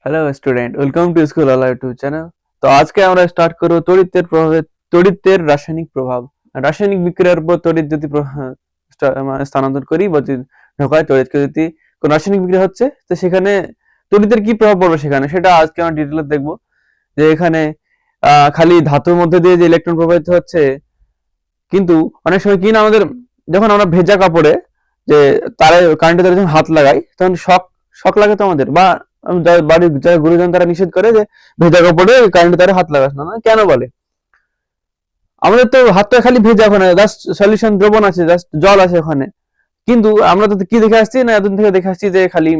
Hello student, welcome to school আলা YouTube channel. তো আজকে আমরা স্টার্ট করব তড়িতের রাসায়নিক প্রভাব। রাসায়নিক বিক্রিয়ার উপর তড়িৎ যদি মানে স্থানান্তর করি বা যদি ঢোকায় তড়িৎকে, যদি কোন রাসায়নিক বিক্রিয়া হচ্ছে তো সেখানে তড়িতের কি প্রভাব পড়বে সেখানে, সেটা আজকে আমরা ডিটেইলে দেখব। যে এখানে খালি ধাতুর মধ্যে দিয়ে যে ইলেকট্রন প্রবাহিত হচ্ছে, কিন্তু অনেক সময় কি না আমাদের যখন আমরা ভেজা কাপড়ে যে তারে কারেন্টের তারে যখন হাত লাগাই তখন শক শক লাগে তো আমাদের, বা বাড়ির যারা গুরুজন তারা নিষেধ করে যে ভেজা কাপড়ে কারেন্টের তারে হাত লাগাস না। কেন বলে? আমাদের তো হাতটা খালি ভেজা, ওখানে জাস্ট সলিউশন দ্রবণ আছে, জাস্ট জল আছে ওখানে। কিন্তু আমরা তো কি দেখে আসছি না, এতদিন থেকে দেখে আসছি যে খালি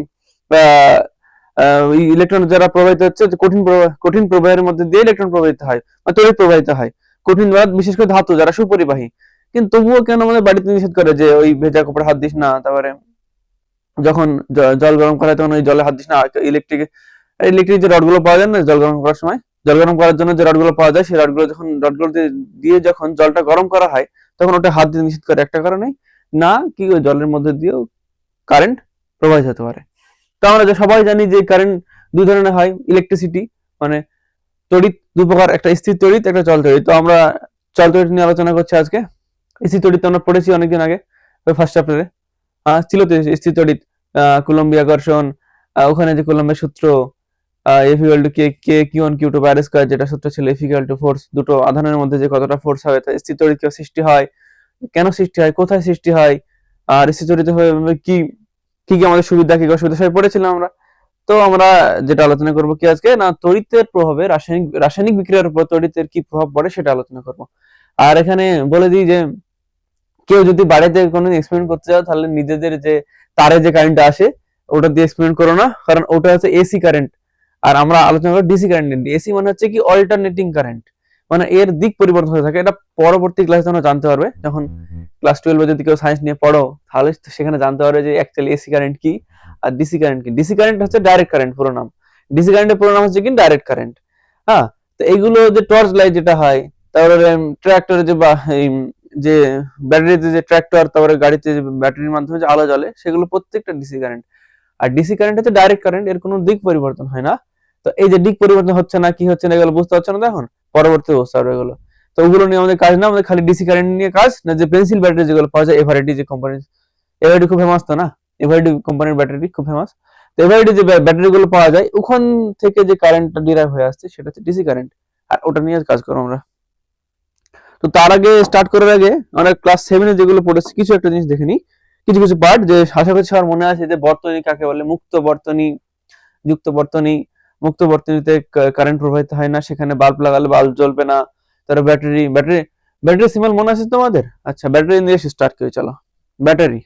ইলেকট্রন যারা প্রবাহিত হচ্ছে, কঠিন প্রবাহের মধ্যে দিয়ে ইলেকট্রন প্রবাহিত হয় বা তড়িৎ প্রবাহিত হয়। কঠিন বা বিশেষ করে ধাতু যারা সুপরিবাহী। কিন্তু তবুও কেন আমাদের বাড়িতে নিষেধ করে যে ওই ভেজা কাপড়ে হাত দিস না, তারপরে যখন জল গরম করা হয় তখন ওই জলে হাত দিস না। ইলেকট্রিক ইলেকট্রিক যে রডগুলো পাওয়া যায় না জল গরম করার সময়, জল গরম করার জন্য যে রডগুলো পাওয়া যায়, সেই রডগুলো দিয়ে যখন জলটা গরম করা হয় তখন ওটা হাত দিয়ে নিষেধ করে একটা কারণে, না কি ওই জলের মধ্যে দিয়েও কারেন্ট প্রবাহিত হতে পারে। তো আমরা সবাই জানি যে কারেন্ট দুই ধরনের হয়, ইলেকট্রিসিটি মানে তড়িৎ দুই প্রকার, একটা স্থির তড়িৎ, একটা চল তড়িৎ। তো আমরা চল তড়িৎ নিয়ে আলোচনা করছি আজকে। স্থির তড়িৎ আমরা পড়েছি অনেকদিন আগে, ফার্স্ট চ্যাপ্টারে ছিল তো স্থির তড়িৎ, কুলম্বীয় আকর্ষণ, ওখানে যে কুলম্বের সূত্র, F equal to K K Q one Q two pi R square, যেটা সূত্র ছিল এফ ইকুয়াল টু ফোর্স, দুটো আধানের মধ্যে যে কতটা ফোর্স হবে, স্থির তড়িৎ কিভাবে সৃষ্টি হয়, কেন সৃষ্টি হয়, কোথায় সৃষ্টি হয়, আর স্থির তড়িৎ হয়ে কি কি কি আমাদের সুবিধা, কি কি অসুবিধা সবাই পড়েছিলাম আমরা। তো আমরা যেটা আলোচনা করব কি আজকে না, তড়িতের প্রভাবে রাসায়নিক বিক্রিয়ার উপর তড়িতের কি প্রভাব পড়ে সেটা আলোচনা করব। আর এখানে বলে দিই যে কেউ যদি বাড়িতে কোনো এক্সপেরিমেন্ট করতে চাও তাহলে নিজেদের যে তারে যে কারেন্টটা আসে ওটা দিয়ে এক্সপেরিমেন্ট করো না, কারণ ওটা হচ্ছে এসি কারেন্ট। আর আমরা আলোচনা করব ডিসি কারেন্ট। এসি মানে হচ্ছে কি অল্টারনেটিং কারেন্ট, মানে এর দিক পরিবর্তন হয়ে থাকে। এটা পরবর্তী ক্লাসে তোমরা জানতে পারবে, যখন ক্লাস 12 যদি কেউ সায়েন্স নিয়ে পড়ো তাহলে সেখানে জানতে পারবে যে অ্যাকচুয়ালি এসি কারেন্ট কি আর ডিসি কারেন্ট কি। ডিসি কারেন্ট হচ্ছে ডাইরেক্ট কারেন্ট পুরো নাম, ডিসি কারেন্টের পুরো নাম হচ্ছে কি ডাইরেক্ট কারেন্ট। হ্যাঁ, তো এইগুলো যে টর্চ লাইট যেটা হয়, তারপরে ট্রাক্টরে যে ব্যাটারিতে যে ট্রাক্টর, তারপরে গাড়িতে যে ব্যাটারির মাধ্যমে যে আলো জ্বলে, সেগুলো প্রত্যেকটা ডিসি কারেন্ট। আর ডিসি কারেন্ট হচ্ছে ডাইরেক্ট কারেন্ট, এর কোনো দিক পরিবর্তন হয় না। তো এই যে দিক পরিবর্তন হচ্ছে না, কি হচ্ছে না, এগুলো বুঝতে পারছো না তো এখন, পরবর্তী অবস্থা হবে এগুলো। তো ওগুলো নিয়ে আমাদের কাজ না, আমাদের খালি ডিসি কারেন্ট নিয়ে কাজ। না যে পেন্সিল ব্যাটারি যেগুলো পাওয়া যায়, এভারেডি যে কোম্পানি, এভারেডি খুব ফেমাস তো না, এভারেডি কোম্পানির ব্যাটারি খুব ফেমাস। তো এভারেডি যে ব্যাটারি গুলো পাওয়া যায় ওখান থেকে যে কারেন্টটা ডিরাইভ হয়ে আসছে সেটা হচ্ছে ডিসি কারেন্ট, আর ওটা নিয়ে কাজ করো আমরা। তো তার আগে স্টার্ট করার আগে আমরা ক্লাস 7 যেগুলো পড়েছি কিছু একটা জিনিস দেখে নিই, কিছু কিছু পার্ট। যে আশা করছি সবার মনে আছে যে বর্তনী কাকে বলে, মুক্ত বর্তনী, যুক্ত বর্তনী। মুক্ত বর্তনীতে কারেন্ট প্রবাহিত হয় না, সেখানে বাল্ব লাগালে বাল্ব জ্বলবে না। তারপর ব্যাটারি ব্যাটারি ব্যাটারি সিম্বল মনে আছে তোমাদের? আচ্ছা, ব্যাটারি দিয়ে স্টার্ট করি চলো। ব্যাটারি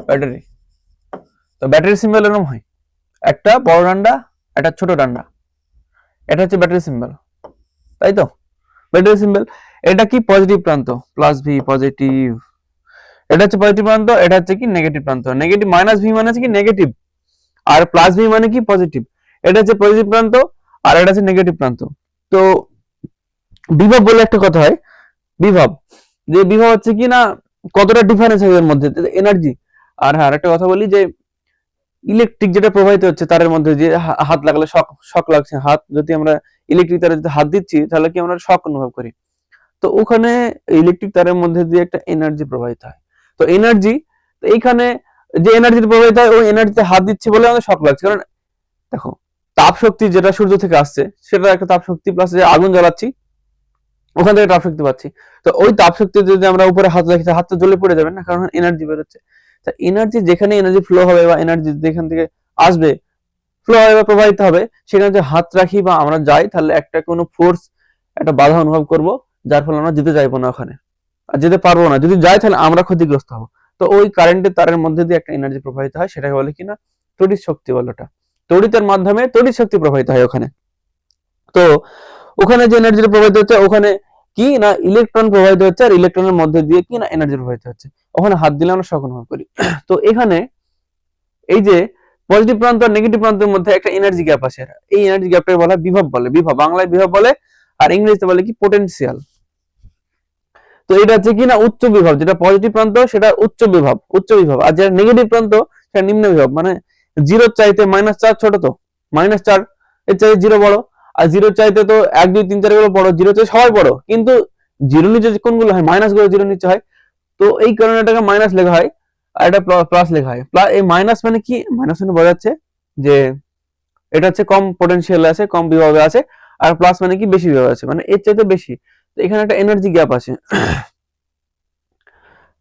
ব্যাটারি তো ব্যাটারি সিম্বল এরকম হয়, একটা বড় ডান্ডা, একটা ছোট ডান্ডা, এটা হচ্ছে ব্যাটারি সিম্বল, তাই তো? ব্যাটারি সিম্বল, এটা কি পজিটিভ প্রান্ত, প্লাস ভি পজিটিভ, এটা হচ্ছে পজিটিভ প্রান্ত, এটা হচ্ছে কি নেগেটিভ প্রান্ত। নেগেটিভ মাইনাস ভি মানে হচ্ছে কি নেগেটিভ, আর প্লাস ভি মানে কি পজিটিভ। এটা হচ্ছে পজিটিভ প্রান্ত আর এটা হচ্ছে নেগেটিভ প্রান্ত। তো বিভব বলে একটা কথা হয়, বিভব, যে বিভব হচ্ছে কি না কতটা ডিফারেন্স হয় এর মধ্যে এনার্জি। আর হ্যাঁ, আরেকটা কথা বলি যে ইলেকট্রিক যেটা প্রবাহিত হচ্ছে তারের মধ্যে, যে হাত লাগালে শক শক লাগছে, হাত যদি আমরা ইলেকট্রিক তারে যদি হাত দিচ্ছি তাহলে কি আমরা শক অনুভব করি। তো ওখানে ইলেকট্রিক তারের মধ্যে দিয়ে একটা এনার্জি প্রবাহিত হয়। তো এনার্জি, তো এইখানে যে এনার্জি প্রবাহিত হয় ওই এনার্জিতে হাত দিচ্ছে বলে আমাদের শক লাগছে। কারণ দেখো, তাপ শক্তি যেটা সূর্য থেকে আসছে সেটা একটা তাপ শক্তি, প্লাস যে আগুন জ্বালাচ্ছি ওখান থেকে তাপ শক্তি পাচ্ছি। তো ওই তাপ শক্তি যদি আমরা উপরে হাত রাখি হাত তো জ্বলে পড়ে যাবে না, কারণ এনার্জি বেরোচ্ছে। তা এনার্জি যেখানে এনার্জি ফ্লো হবে বা এনার্জি যেখান থেকে আসবে, ফ্লো হবে বা প্রবাহিত হবে, সেখানে যদি হাত রাখি বা আমরা যাই তাহলে একটা কোনো ফোর্স, একটা বাধা অনুভব করব, যার ফলে আমরা যেতে চাইবো না ওখানে, আর যেতে পারবো না। যদি যাই তাহলে আমরা ক্ষতিগ্রস্ত হবো। তো ওই কারেন্টের তারের মধ্যে দিয়ে একটা এনার্জি প্রবাহিত হয়, সেটাকে বলে কিনা তড়িৎ শক্তি বলে। ওটা তড়িতের মাধ্যমে তড়িৎ শক্তি প্রবাহিত হয় ওখানে। তো ওখানে যে এনার্জি প্রবাহিত হচ্ছে ওখানে কি না ইলেকট্রন প্রবাহিত হচ্ছে, আর ইলেকট্রনের মধ্যে দিয়ে কি না এনার্জি প্রবাহিত হচ্ছে। ওখানে হাত দিলে আমরা শক অনুভব করি। তো এখানে এই যে পজিটিভ প্রান্ত আর নেগেটিভ প্রান্তের মধ্যে একটা এনার্জি গ্যাপ আছে, এই এনার্জি গ্যাপটাকে বলা হয় বিভব বলে, বিভব বাংলায় বিভব বলে, আর ইংরেজিতে বলে কি পোটেনশিয়াল। তো তো এটা হচ্ছে কি না উচ্চ বিভব, যেটা পজিটিভ প্রান্ত সেটা উচ্চ বিভব, আর যেটা নেগেটিভ প্রান্ত সেটা নিম্ন বিভব। মানে 0 চাইতে -4 ছোট, তো -4 এর চাইতে 0 বড়, আর 0 চাইতে তো 1 2 3 4 গুলো বড়, 0 চাইতে সবাই বড়, কিন্তু 0 নিচে কোনগুলো হয়, মাইনাস গুলো 0 নিচে হয়। তো এই কারণে এটাকে মাইনাস লেখা হয়, আর এটা প্লাস লেখা হয়। এই মাইনাস মানে কি, মাইনাস মানে বোঝাচ্ছে যে এটা হচ্ছে কম পটেনশিয়াল আছে, কম বিভবে আছে, আর প্লাস মানে কি বেশি বিভব আছে, মানে এর চাইতে বেশি। তো এখানে একটা এনার্জি গ্যাপ আছে।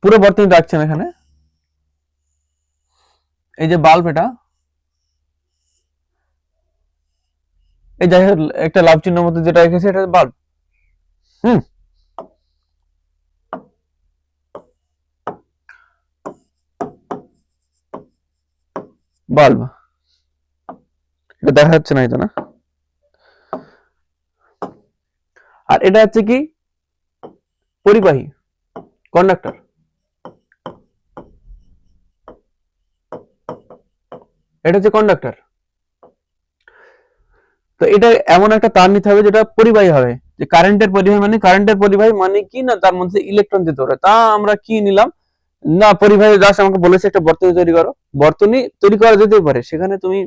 পুরো বর্তনী রাখছেন এখানে, এই যে বাল্ব, এটা এই যাই হোক একটা লাভ চিহ্নের মধ্যে যেটা রেখেছে এটা বাল্ব। হুম, বাল্ব, এটা দেখা যাচ্ছে না, এটা না। আর এটা হচ্ছে কি পরিবাহী, কন্ডাক্টর। এটা হচ্ছে কন্ডাক্টর। তো এটা এমন একটা তার নিতে হবে যেটা পরিবাহী হবে, যে কারেন্টের পরিবাহী মানে কি না, তার মধ্যে ইলেকট্রন যেতে পারে। তা আমরা কি নিলাম না, পরিবাহী জাস্ট আমাকে বলেছে একটা বর্তনী তৈরি করো, বর্তনী তৈরি করা যেতে পারে, সেখানে তুমি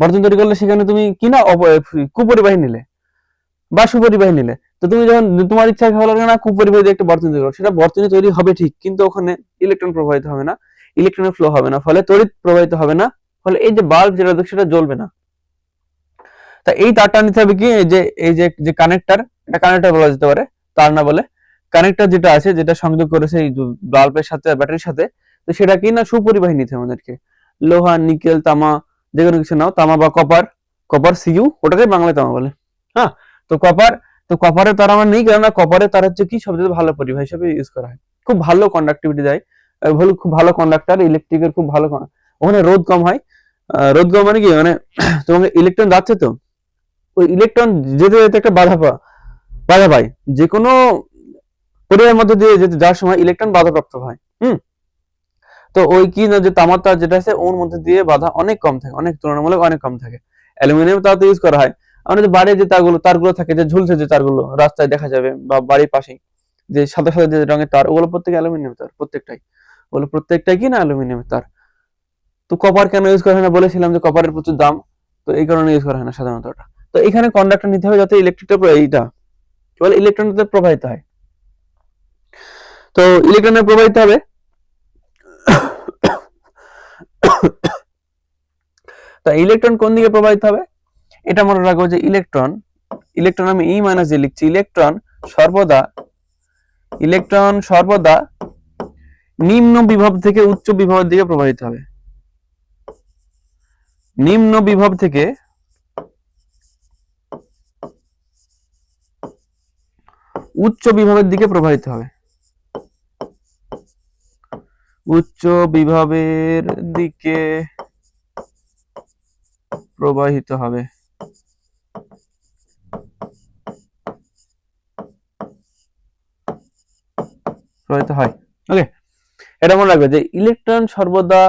বর্তনী তৈরি করলে সেখানে তুমি কি না কুপরিবাহী নিলে বা সুপরিবাহী নিলে। তো তুমি যখন তোমার ইচ্ছা ভালো লাগে না কুপরিবাহী দিয়ে একটা বর্তনী তৈরি করো, সেটা বর্তনী তৈরি হবে ঠিক, কিন্তু ওখানে ইলেকট্রন প্রবাহিত হবে না, ইলেকট্রনের ফ্লো হবে না, ফলে তড়িৎ প্রবাহিত হবে না, ফলে এই যে বাল্ব যেটা সেটা জ্বলবে না। তা এই তারটা নিতে হবে কি, এই যে কানেক্টর, এটা কানেক্টর বলা যেতে পারে, তার না বলে কানেক্টর যেটা আছে, যেটা সংযোগ করেছে এই বাল্বের সাথে ব্যাটারির সাথে, তো সেটা কি না সুপরিবাহী নিতে হবে আমাদেরকে। লোহা, নিকেল, তামা, যে কোনো কিছু নাও, তামা বা কপার, সিইউ, ওটাকে বাংলায় তামা বলে। হ্যাঁ, তো কপার, তো কপারের তার আমার নেই, কেননা কপারের তার হচ্ছে কি সবচেয়ে ভালো পরিবাহী হিসেবে ইউজ করা হয়, খুব ভালো কন্ডাক্টিভিটি দেয়, খুব ভালো কন্ডাক্টর, ইলেকট্রিকের খুব ভালো, ওখানে রোধ কম হয়। রোধ কম মানে কি, মানে তোমাকে ইলেকট্রন যাচ্ছে, তো ওই ইলেকট্রন যেতে যেতে একটা বাধা পায়, যে কোনো পরিবাহের মধ্যে দিয়ে যেতে যাওয়ার সময় ইলেকট্রন বাধাপ্রাপ্ত হয়। তো ওই কি না, যে তামার তার যেটা আছে ওর মধ্যে দিয়ে বাধা অনেক কম থাকে, অনেক তুলনামূলক অনেক কম থাকে। অ্যালুমিনিয়াম তার তো ইউজ করা হয়। আমাদের যে বাড়ির যে তারগুলো থাকে, যে ঝুলছে যে তারগুলো রাস্তায় দেখা যাবে বা বাড়ির পাশেই, যে সাদা সাদা যে রঙের তার, ওগুলো প্রত্যেক অ্যালুমিনিয়াম তার, প্রত্যেকটাই কি না অ্যালুমিনিয়ামের তার। তো কপার কেন ইউজ করা হয় না, বলেছিলাম যে কপারের প্রচুর দাম, তো এই কারণে ইউজ করা হয় না সাধারণত ওটা। তো এখানে কন্ডাক্টর নিতে হবে যাতে ইলেকট্রনটা প্রবাহিত হয়। তো ইলেকট্রনের প্রবাহিত হবে, তা ইলেকট্রন কোন দিকে প্রবাহিত হবে, এটা মনে রাখবো যে ইলেকট্রন আমি ই মাইনাস দিয়ে লিখছি, ইলেকট্রন সর্বদা নিম্ন বিভব থেকে উচ্চ বিভবের দিকে প্রবাহিত হবে, নিম্ন বিভব থেকে উচ্চ বিভবের দিকে প্রবাহিত হবে, উচ্চ বিভবের দিকে প্রবাহিত হবে। প্রবাহিত হয়, ওকে। এটা মনে রাখবে যে ইলেকট্রন সর্বদা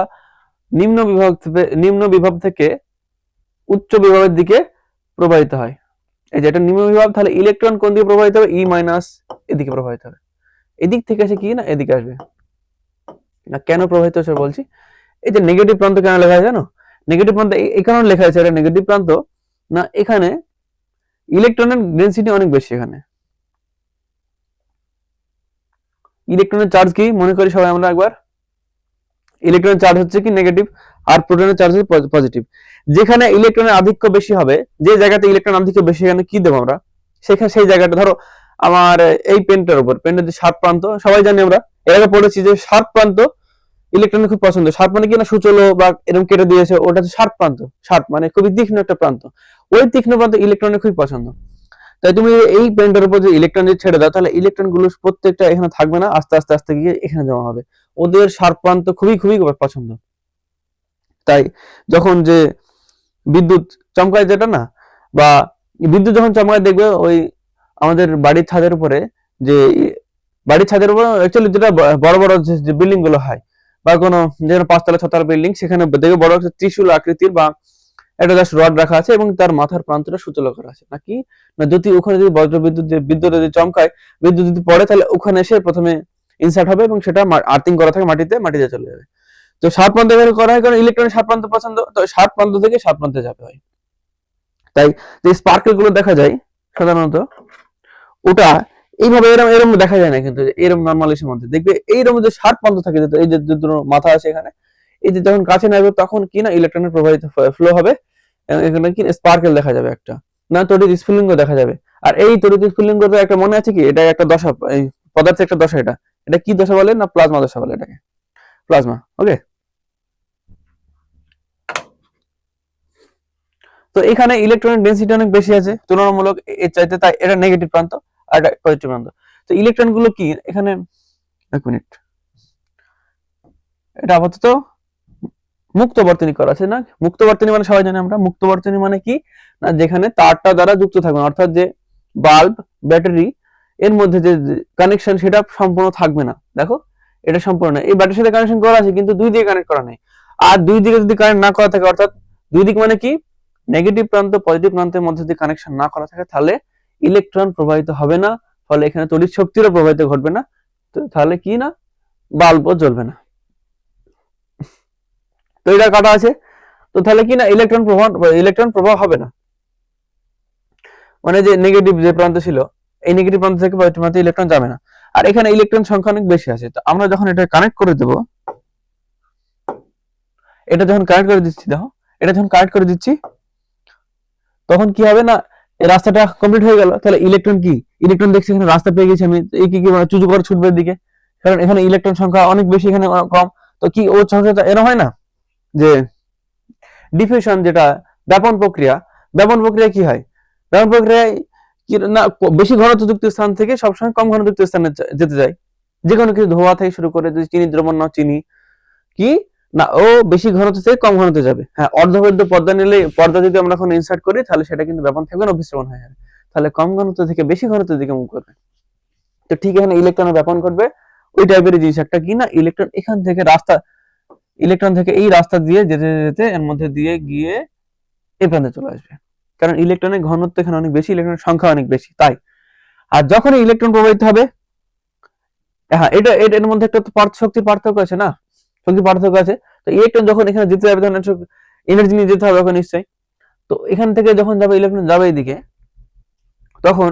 নিম্ন বিভব থেকে উচ্চ বিভবের দিকে প্রবাহিত হয়। এই যে এটা নিম্ন বিভব, তাহলে ইলেকট্রন কোন দিকে প্রবাহিত হবে, ই মাইনাস এদিকে প্রবাহিত হবে, এদিক থেকে এসে কি না এদিকে আসবে না। কেন প্রবাহিত হচ্ছে বলছি, এই যে নেগেটিভ প্রান্ত কেন লেখা আছে জানো, নেগেটিভ প্রান্ত এই কারণে লেখা আছে, এটা নেগেটিভ প্রান্ত না, এখানে ইলেকট্রনের ডেনসিটি অনেক বেশি, এখানে ইলেকট্রনের চার্জ কি মনে করি সবাই আমরা একবার, ইলেকট্রনের চার্জ হচ্ছে কি নেগেটিভ, আর প্রোটনের চার্জ হচ্ছে পজিটিভ। যেখানে ইলেকট্রনের আধিক্য বেশি হবে, যে জায়গাতে ইলেকট্রন আধিক্য বেশি, এখানে কি দেবো আমরা, সেই জায়গাটা ধরো আমার এই পেনটার উপর, পেনের যে শার্প প্রান্ত সবাই জানি আমরা, এর আগে পড়েছি যে শার্প প্রান্ত ইলেকট্রনের খুব পছন্দ। শার্প মানে কি না সূচলো বা এরকম কেটে দিয়েছে, ওটা হচ্ছে শার্প প্রান্ত, শার্প মানে খুবই তীক্ষ্ণ একটা প্রান্ত, ওই তীক্ষ্ণ প্রান্ত ইলেকট্রনের খুবই পছন্দ। তাই তুমি এই পেনটার উপর যে ইলেকট্রন যদি ছেড়ে দাও, তাহলে ইলেকট্রন গুলো প্রত্যেকটা এখানে থাকবে না, আস্তে আস্তে আস্তে গিয়ে এখানে জমা হবে, ওদের শার্প প্রান্ত খুবই খুবই পছন্দ। তাই যখন যে বিদ্যুৎ চমকায় যেটা না, বা বিদ্যুৎ যখন চমকায় দেখবে ওই আমাদের বাড়ির ছাদের উপরে, যে বাড়ির ছাদের উপর অ্যাকচুয়ালি যেটা বড় বড় যে বিল্ডিং গুলো হয়, বা কোনো যেন 5 তলা 6 তলা বিল্ডিং, সেখানে দেখবে বড় একটা ত্রিশূল আকৃতির বা একটা জাস্ট রড রাখা আছে এবং তার মাথার প্রান্তটা সুচল করা আছে, নাকি না যদি ওখানে যদি বজ্র বিদ্যুৎ বিদ্যুৎ যদি চমকায়, বিদ্যুৎ যদি পড়ে তাহলে ওখানে এসে প্রথমে ইনসার্ট হবে এবং সেটা আর্থিং করা থাকে মাটিতে চলে যাবে। তো 7 প্রান্ত এভাবে করা হয় কারণ ইলেকট্রনের 7 প্রান্ত পছন্দ, তো 7 প্রান্ত থেকে 7 প্রান্তে যাবে হয়। তাই যে স্পার্কেল গুলো দেখা যায় সাধারণত ওটা এইভাবে এরকম এরকম দেখা যায় না, কিন্তু এরকম নর্মাল এর মধ্যে দেখবে এইরকম যে 7 প্রান্ত থাকে, এই যে দুটো মাথা আছে এখানে, এই যে যখন কাছে নেবে তখন কি না ইলেকট্রনের প্রবাহিত ফ্লো হবে, এখানে কি স্পার্কেল দেখা যাবে, একটা না তড়িৎ স্ফুলিঙ্গ দেখা যাবে। আর এই তড়িৎ স্ফুলিঙ্গ তো একটা মনে আছে কি, এটা একটা দশা, এই পদার্থের একটা দশা, এটা এটা কি দশা বলে না প্লাজমা দশা বলে এটাকে, প্লাজমা। ওকে, তো এখানে ইলেকট্রনের ডেনসিটি অনেক বেশি আছে তুলনামূলক এর চাইতে, তাই এটা নেগেটিভ প্রান্ত আর এটা পজিটিভ প্রান্ত। তো ইলেকট্রন গুলো কি এখানে, এক মিনিট, এটা আপাতত মুক্ত বর্তনী করা আছে না। মুক্ত বর্তনী মানে সবাই জানি আমরা, মুক্ত বর্তনী মানে কি না যেখানে তারটা দ্বারা যুক্ত থাকবে, অর্থাৎ যে বাল্ব ব্যাটারি এর মধ্যে যে কানেকশন সেটা সম্পূর্ণ থাকবে না। দেখো এটা সম্পূর্ণ না, এই ব্যাটারির সাথে কানেকশন করা আছে কিন্তু দুই দিকে কানেক্ট করা নেই। আর দুই দিকে যদি কানেক্ট না করা থাকে, অর্থাৎ দুই দিক মানে কি নেগেটিভ প্রান্ত পজিটিভ প্রান্তের মধ্যে যদি কানেকশন না করা থাকে তাহলে ইলেকট্রন প্রবাহিত হবে না, ফলে এখানে তড়িৎ শক্তিরও প্রবাহিত ঘটবে না, তো তাহলে কি না বাল্বও জ্বলবে না। তো এটা কাটা আছে, তো তাহলে কি না ইলেকট্রন প্রবাহ হবে না, মানে যে নেগেটিভ যে প্রান্ত ছিল এই নেগেটিভ প্রান্ত থেকে পজিটিভ প্রান্তে ইলেকট্রন যাবে না। আর এখানে ইলেকট্রন সংখ্যা অনেক বেশি আছে, তো আমরা যখন এটা কানেক্ট করে দেব, এটা যখন কানেক্ট করে দিচ্ছি, দেখো এটা যখন কানেক্ট করে দিচ্ছি তখন কি হবে না এই রাস্তাটা কমপ্লিট হয়ে গেল, তাহলে ইলেকট্রন দেখছি এখানে রাস্তা পেয়ে গেছি আমি, এই কি চুজু করে ছুটবে দিকে, কারণ এখানে ইলেকট্রন সংখ্যা অনেক বেশি, এখানে কম। তো কি ও সংখ্যাটা এরকম হয় না যে ডিফিউশন, যেটা ব্যাপন প্রক্রিয়া, ব্যাপন প্রক্রিয়া কি হয়, ব্যাপন প্রক্রিয়ায় কি না বেশি ঘনত্বযুক্ত স্থান থেকে সবসময় কম ঘনত্বযুক্ত স্থানে যেতে যায়, যে কোনো কিছু ধোয়া থেকে শুরু করে যদি চিনি দ্রবণ না চিনি কি না ও বেশি ঘনত্ব থেকে কম ঘনত্বে যাবে। হ্যাঁ, অর্ধবৈধ পর্দা নিলে, পর্দা যদি আমরা এখন ইনসার্ট করি তাহলে সেটা কিন্তু ব্যাপন থাকবে না, অভিস্রবণ হয়ে যাবে, তাহলে কম ঘনত্ব থেকে বেশি ঘনত্বের দিকে মুভ করবে। তো ঠিক এখানে ইলেকট্রনের ব্যাপন ঘটবে ওই টাইপের জিনিস একটা কি না ইলেকট্রন এখান থেকে ইলেকট্রন থেকে এই রাস্তা দিয়ে যেতে যেতে এর মধ্যে দিয়ে গিয়ে এই প্রান্তে চলে আসবে, কারণ ইলেকট্রনের ঘনত্ব এখানে অনেক বেশি, ইলেকট্রনের সংখ্যা অনেক বেশি তাই। আর যখন ইলেকট্রন প্রবাহিত হবে, হ্যাঁ এটা এর মধ্যে একটা শক্তির পার্থক্য আছে না, শক্তির পার্থক্য আছে। তো ইলেকট্রন যখন এখানে যেতে যাবে তখন এনার্জি নিয়ে যেতে হবে এখন নিশ্চয়ই। তো এখান থেকে যখন যাবে ইলেকট্রন যাবে এইদিকে, তখন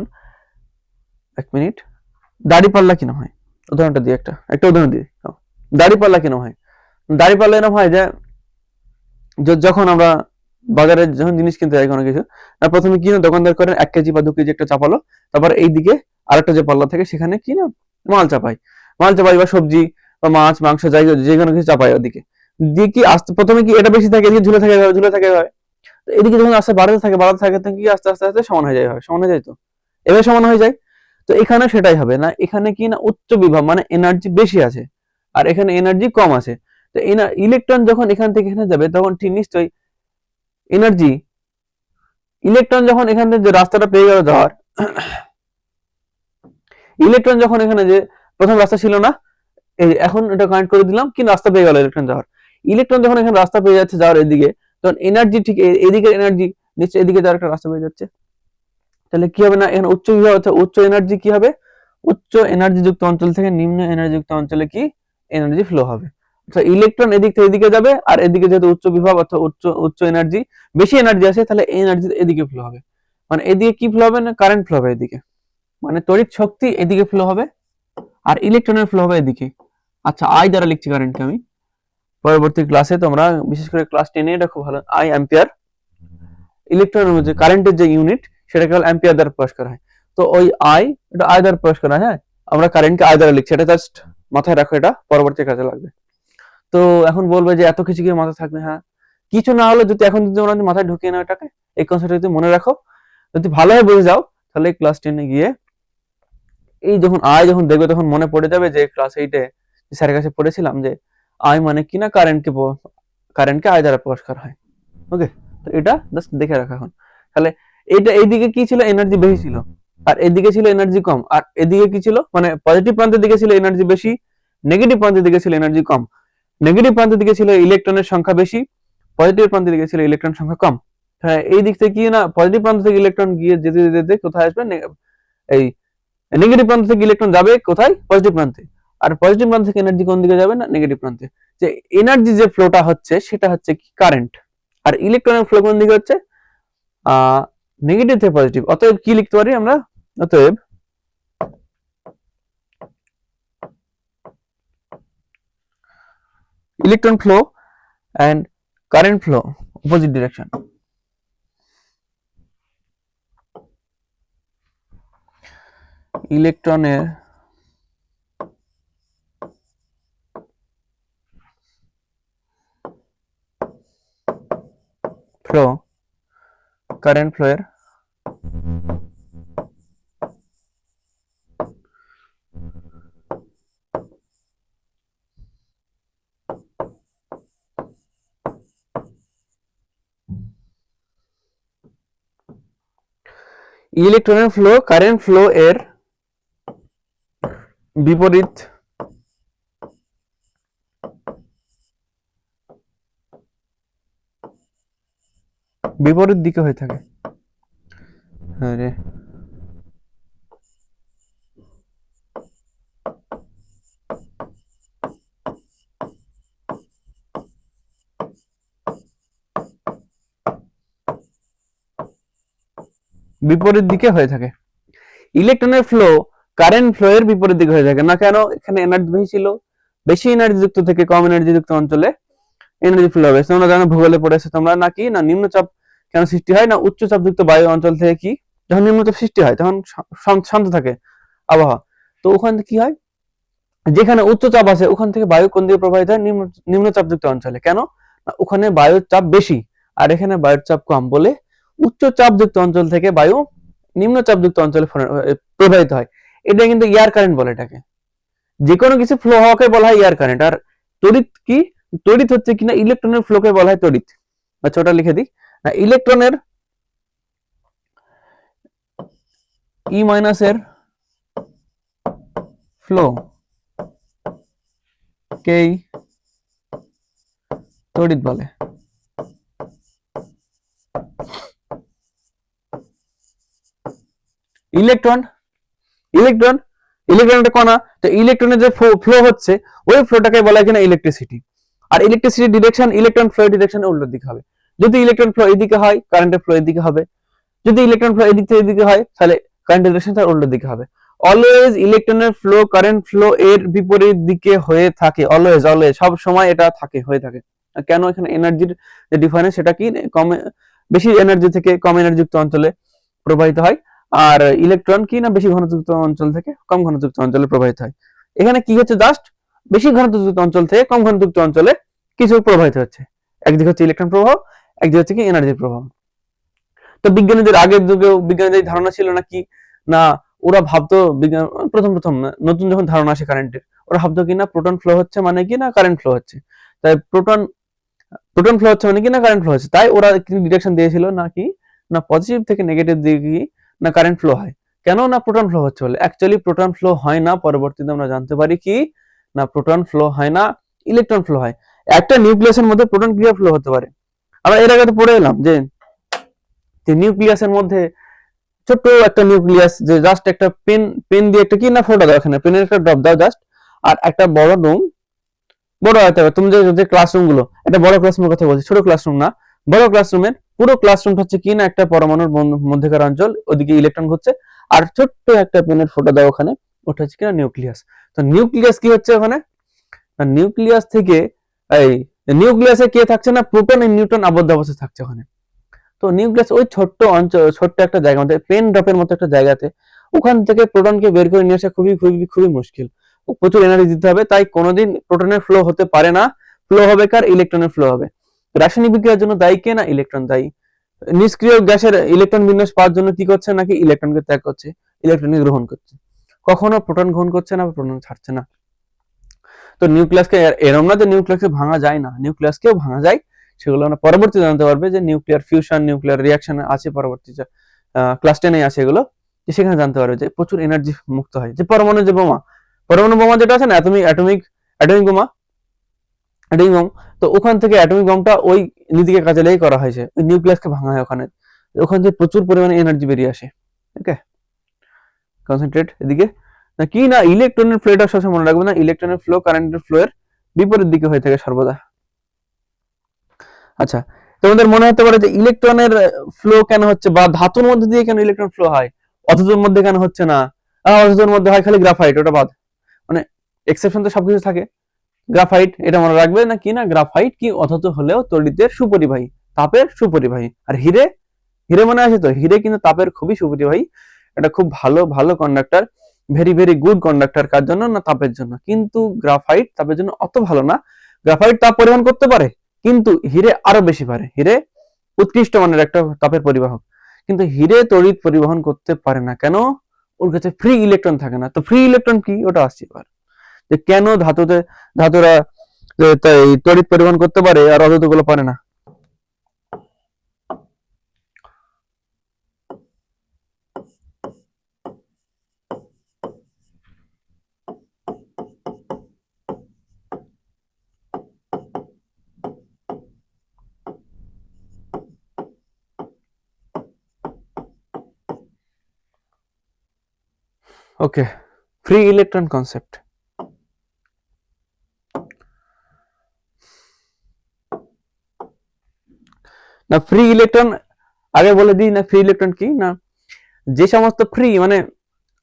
এক মিনিট, দাড়ি পাল্লা কিনা হয় উদাহরণটা দিয়ে একটা উদাহরণ দিই। দাড়ি পাল্লা কিনা হয়, দাড়ি পাল্লা এরকম হয় যে যখন আমরা বাজারে যখন জিনিস কিনতে যাই কোনো কিছু, প্রথমে কি না দোকানদার করেন 1 কেজি বা 2 কেজি একটা চাপালো, তারপর এইদিকে আরেকটা যে পাল্লা থাকে সেখানে কি না মাল চাপাই বা সবজি বা মাছ মাংস যাই যে কোনো কিছু চাপাই ওদিকে দিয়ে কি আস্তে প্রথমে কি এটা বেশি থাকে, এদিকে ঝুলে থাকে হয়, তো এদিকে যখন আস্তে বাড়াতে থাকে কি আস্তে আস্তে আস্তে সমান হয়ে যায় তো এভাবে সমান হয়ে যায়। তো এখানে সেটাই হবে না, এখানে কি না উচ্চ বিভব মানে এনার্জি বেশি আছে আর এখানে এনার্জি কম আছে। তো ইলেকট্রন যখন এখান থেকে এখানে যাবে তখন ঠিক নিশ্চয়ই এনার্জি, ইলেকট্রন যখন এখান থেকে যে রাস্তাটা পেয়ে গেল যাওয়ার, ইলেকট্রন যখন এখানে যে প্রথম রাস্তা ছিল না, এই এখন এটা কানেক্ট করে দিলাম কি রাস্তা পেয়ে গেল ইলেকট্রন যাওয়ার, ইলেকট্রন যখন এখানে রাস্তা পেয়ে যাচ্ছে যাওয়ার এদিকে, তখন এনার্জি ঠিক এদিকে এনার্জি নিশ্চয়ই এদিকে যাওয়ার একটা রাস্তা পেয়ে যাচ্ছে, তাহলে কি হবে না এখানে উচ্চ বিভব অর্থাৎ উচ্চ এনার্জি কি হবে, উচ্চ এনার্জি যুক্ত অঞ্চল থেকে নিম্ন এনার্জি যুক্ত অঞ্চলে কি এনার্জি ফ্লো হবে। তো ইলেকট্রন এদিক থেকে এদিকে যাবে আর এদিকে যেহেতু উচ্চ বিভব অর্থাৎ উচ্চ এনার্জি বেশি এনার্জি আছে, তাহলে এই এনার্জি এদিকে ফ্লো হবে, মানে এদিকে কি ফ্লো হবে না কারেন্ট ফ্লো হবে এদিকে, মানে তড়িৎ শক্তি এদিকে ফ্লো হবে আর ইলেকট্রনের ফ্লো হবে এদিকে। আচ্ছা আই দ্বারা লিখছি কারেন্টকে আমি, পরবর্তী ক্লাসে তোমরা বিশেষ করে ক্লাস 10 এ এটা খুব ভালো, আই অ্যাম্পিয়ার, ইলেকট্রনের মধ্যে কারেন্টের যে ইউনিট সেটা কেবল অ্যাম্পিয়ার দ্বারা প্রকাশ করা হয়। তো ওই আই এটা আই দ্বারা প্রকাশ করা হয়, হ্যাঁ আমরা কারেন্টকে আই দ্বারা লিখছি, এটা জাস্ট মাথায় রাখো, এটা পরবর্তী কাজে লাগবে। তো এখন বলবে যে এত কিছু কি মাথায় থাকবে, হ্যাঁ কিছু না হলে যদি এখন যদি ওনাদের মাথায় ঢুকিয়ে নাও এটাকে, এই কনসেপ্ট যদি মনে রাখো, যদি ভালোভাবে বুঝে যাও তাহলে ক্লাস 10 এ গিয়ে এই যখন আই যখন দেখবে তখন মনে পড়ে যাবে যে ক্লাস 8 এ স্যারের কাছে পড়েছিলাম যে আই মানে কি না কারেন্টকে আই দ্বারা প্রকাশ করা হয়। ওকে, তো এটা জাস্ট দেখে রাখা এখন। তাহলে এটা এইদিকে কি ছিল এনার্জি বেশি ছিল আর এদিকে ছিল এনার্জি কম, আর এদিকে কি ছিল মানে পজিটিভ প্রান্তের দিকে ছিল এনার্জি বেশি, নেগেটিভ প্রান্তের দিকে ছিল এনার্জি কম। নেগেটিভ প্রান্তের দিকে ছিল ইলেকট্রনের সংখ্যা বেশি, পজিটিভ প্রান্তের দিকে ছিল ইলেকট্রন সংখ্যা কম। হ্যাঁ, এই দিক থেকে কি না পজিটিভ প্রান্ত থেকে ইলেকট্রন গিয়ে যেতে যেতে যেতে কোথায় আসবে, এই নেগেটিভ প্রান্ত থেকে ইলেকট্রন যাবে কোথায়, পজিটিভ প্রান্তে। আর পজিটিভ প্রান্ত থেকে এনার্জি কোন দিকে যাবে না, নেগেটিভ প্রান্তে। যে এনার্জি যে ফ্লোটা হচ্ছে সেটা হচ্ছে কি কারেন্ট, আর ইলেকট্রনের ফ্লো কোন দিকে হচ্ছে, নেগেটিভ থেকে পজিটিভ। অতএব কি লিখতে পারি আমরা, অতএব electron flow and current flow opposite direction. ইলেকট্রনের ফ্লো কারেন্ট ফ্লো এর ইলেকট্রনের ফ্লো কারেন্ট ফ্লো এর বিপরীত বিপরীত দিকে হয়ে থাকে। আরে বিপরীত দিকে হয়ে থাকে। ইলেকট্রনের ফ্লো কারেন্ট ফ্লো এর বিপরীত দিকে হয়ে থাকে না। কেন? এখানে এনার্জি বেশি ছিল, বেশি এনার্জি যুক্ত থেকে কম এনার্জি যুক্ত অঞ্চলে এনার্জি ফ্লো হবে। তোমরা জানো ভূগোলে পড়েছো তোমরা, নাকি না নিম্নচাপ কেন সৃষ্টি হয়, না উচ্চচাপ যুক্ত বায়ু অঞ্চল থেকে কি যখন নিম্নচাপ সৃষ্টি হয় তখন শান্ত থাকে আবহাওয়া, তো ওখান থেকে কি হয়, যেখানে উচ্চচাপ আছে ওখান থেকে বায়ু কোন দিকে প্রবাহিত হয়, নিম্নচাপ যুক্ত অঞ্চলে। কেন? না ওখানে বায়ুর চাপ বেশি আর এখানে বায়ুর চাপ কম বলে উচ্চচাপ যুক্ত অঞ্চল থেকে বায়ু নিম্নচাপ যুক্ত অঞ্চলে প্রবাহিত হয়। এটা কিন্তু এয়ার কারেন্ট বলে এটাকে। যে কোনো কিছু ফ্লো হওয়াকে বলা হয় এয়ার কারেন্ট। আর তড়িৎ কি, তড়িৎ হচ্ছে কিনা ইলেকট্রনের ফ্লোকে বলা হয় তড়িৎ। আচ্ছা ওটা লিখে দিই, না ইলেকট্রনের ই মাইনাস এর ফ্লো কেই তড়িৎ বলে। ইলেকট্রন ইলেকট্রন ইলেকট্রন একটা কণা, তো ইলেকট্রনের যে ফ্লো হচ্ছে ওই ফ্লোটাকে বলা হয় কিনা ইলেকট্রিসিটি। আর ইলেকট্রিসিটি ডিরেকশন ইলেকট্রন ফ্লো ডিরেকশনের উল্টো দিকে হবে। যদি ইলেকট্রন ফ্লো এদিকে হয় কারেন্টের ফ্লো এদিকে হবে, যদি ইলেকট্রন ফ্লো এদিক থেকে এদিকে হয় তাহলে কারেন্টের ডিরেকশন তার উল্টো দিকে হবে। অলওয়েজ ইলেকট্রনের ফ্লো কারেন্ট ফ্লো এর বিপরীত দিকে হয়ে থাকে, অলওয়েজ অলওয়েজ সব সময় এটা থাকে, হয়ে থাকে। কেন? এখানে এনার্জির যে ডিফারেন্স সেটা কি, কম বেশি এনার্জি থেকে কম এনার্জি যুক্ত অঞ্চলে প্রবাহিত হয়, আর ইলেকট্রন কি না বেশি ঘনযুক্ত অঞ্চল থেকে কম ঘনযুক্ত অঞ্চলে প্রবাহিত হয়। এখানে কি হচ্ছে, জাস্ট বেশি ঘনযুক্ত অঞ্চল থেকে কম ঘনযুক্ত অঞ্চলে কিছু প্রবাহিত হচ্ছে। একদিকে হচ্ছে ইলেকট্রন প্রবাহ, একদিকে হচ্ছে কি এনার্জির প্রবাহ। তো বিজ্ঞানীদের আগের যুগেও বিজ্ঞানীদের ধারণা ছিল নাকি না, ওরা ভাবতো বিজ্ঞান প্রথম প্রথম নতুন যখন ধারণা আসে কারেন্টের, ওরা ভাবতো কি না প্রোটন ফ্লো হচ্ছে মানে কি না কারেন্ট ফ্লো হচ্ছে। তাই প্রোটন প্রোটন ফ্লো হচ্ছে মানে কি না কারেন্ট ফ্লো হচ্ছে, তাই ওরা ডিরেকশন দিয়েছিল নাকি না পজিটিভ থেকে নেগেটিভ দিকে না কারেন্ট ফ্লো হয়। কেন? না প্রোটন ফ্লো হচ্ছে বলে। অ্যাকচুয়ালি প্রোটন ফ্লো হয় না, পরবর্তীতে আমরা জানতে পারি কি না প্রোটন ফ্লো হয় না, ইলেকট্রন ফ্লো হয়। একটা নিউক্লিয়াসের মধ্যে প্রোটন কিভাবে ফ্লো হতে পারে, আমরা এর আগে তো পড়ে এলাম যে নিউক্লিয়াসের মধ্যে ছোট্ট একটা নিউক্লিয়াস, যে জাস্ট একটা পেন পেন দিয়ে একটা কি না ফোটা দাও, এখানে পেনের একটা ড্রপ দাও জাস্ট, আর একটা বড় রুম, বড় হতে হবে। তুমি যে ক্লাসরুম গুলো, একটা বড় ক্লাসরুমের কথা বলছি, ছোট ক্লাসরুম না, বড় ক্লাসরুমের পুরো ক্লাসরুমটা হচ্ছে কি না একটা পরমাণুর মধ্যেকার অঞ্চল, ওদিকে ইলেকট্রন ঘুরছে, আর ছোট্ট একটা পেনের ফোটা দাও ওখানে, ওটা হচ্ছে কিনা নিউক্লিয়াস। তো নিউক্লিয়াস কি হচ্ছে ওখানে, নিউক্লিয়াস থেকে এই নিউক্লিয়াসে কে থাকছে না, প্রোটন আর নিউট্রন আবদ্ধ অবস্থায় থাকছে ওখানে। তো নিউক্লিয়াস ওই ছোট্ট অঞ্চল, ছোট্ট একটা জায়গার মধ্যে, পেন ড্রপের মতো একটা জায়গাতে, ওখান থেকে প্রোটনকে বের করে নিয়ে আসা খুবই খুবই খুবই মুশকিল, প্রচুর এনার্জি দিতে হবে। তাই কোনোদিন প্রোটনের ফ্লো হতে পারে না, ফ্লো হবে কার, ইলেকট্রনের ফ্লো হবে। রাসায়নিক বিক্রিয়ার জন্য দায়ী কে, না ইলেকট্রন দায়ী। নিষ্ক্রিয় গ্যাসের ইলেকট্রন বিন্যাস পাওয়ার জন্য কি করছে, নাকি ইলেকট্রনকে ত্যাগ করছে, ইলেকট্রনকে গ্রহণ করছে, কখনো প্রোটন গ্রহণ করছে না, প্রোটন ছাড়ছে না। তো নিউক্লিয়াসকে এরম না যে নিউক্লিয়াসকে ভাঙা যায় না, নিউক্লিয়াসকেও ভাঙা যায়। সেগুলো আমরা পরবর্তীতে জানতে পারবে যে নিউক্লিয়ার ফিউশন, নিউক্লিয়ার রিয়াকশন আছে পরবর্তী ক্লাস 10 আছে এগুলো, যে সেখানে জানতে পারবে যে প্রচুর এনার্জি মুক্ত হয়। যে পরমাণু যে বোমা, পরমাণু বোমা যেটা আছে না, অ্যাটমিক বোমা, অ্যাটমিক বোম, তো ওখান থেকে অ্যাটমিক বোমটা ওই নীতিকে কাজে লেগে করা হয়েছে, ওই নিউক্লিয়াসকে ভাঙা হয় ওখানে, ওখান থেকে প্রচুর পরিমাণে এনার্জি বেরিয়ে আসে। ওকে, কনসেন্ট্রেট এদিকে না কি না ইলেকট্রনের ফ্লোটা সবসময় মনে রাখবে না, ইলেকট্রনের ফ্লো কারেন্টের ফ্লো এর বিপরীত দিকে হয়ে থাকে সর্বদা। আচ্ছা, তোমাদের মনে হতে পারে যে ইলেকট্রনের ফ্লো কেন হচ্ছে, বা ধাতুর মধ্যে দিয়ে কেন ইলেকট্রন ফ্লো হয়, অথচের মধ্যে কেন হচ্ছে না? অথচের মধ্যে হয় খালি গ্রাফাইট, ওটা বাদ, মানে এক্সেপশন তো সবকিছু থাকে। গ্রাফাইট এটা মনে রাখবে না কি না, গ্রাফাইট কি অথচ হলেও তড়িতের সুপরিবাহী, তাপের সুপরিবাহী। আর হিরে, হিরে মনে আছে তো, হিরে কিন্তু তাপের খুবই সুপরিবাহী, এটা খুব ভালো ভালো conductor, very very good conductor. কার জন্য না, তাপের জন্য। কিন্তু গ্রাফাইট তাপের জন্য অত ভালো না। গ্রাফাইট তাপ পরিবহন করতে পারে, কিন্তু হিরে আরো বেশি পারে। হিরে উৎকৃষ্ট মানের একটা তাপের পরিবাহক, কিন্তু হিরে তড়িৎ পরিবহন করতে পারে না। কেন? ওর কাছে ফ্রি ইলেকট্রন থাকে না। তো ফ্রি ইলেকট্রন কি, ওটা আসছে এবার, যে কেন ধাতুরা তড়িৎ পরিবহন করতে পারে আর অধাতুগুলো পারে না। ওকে, ফ্রি ইলেকট্রন কনসেপ্ট। না ফ্রি ইলেকট্রন আগে বলে দিই না, ফ্রি ইলেকট্রন কি না, যে সমস্ত ফ্রি মানে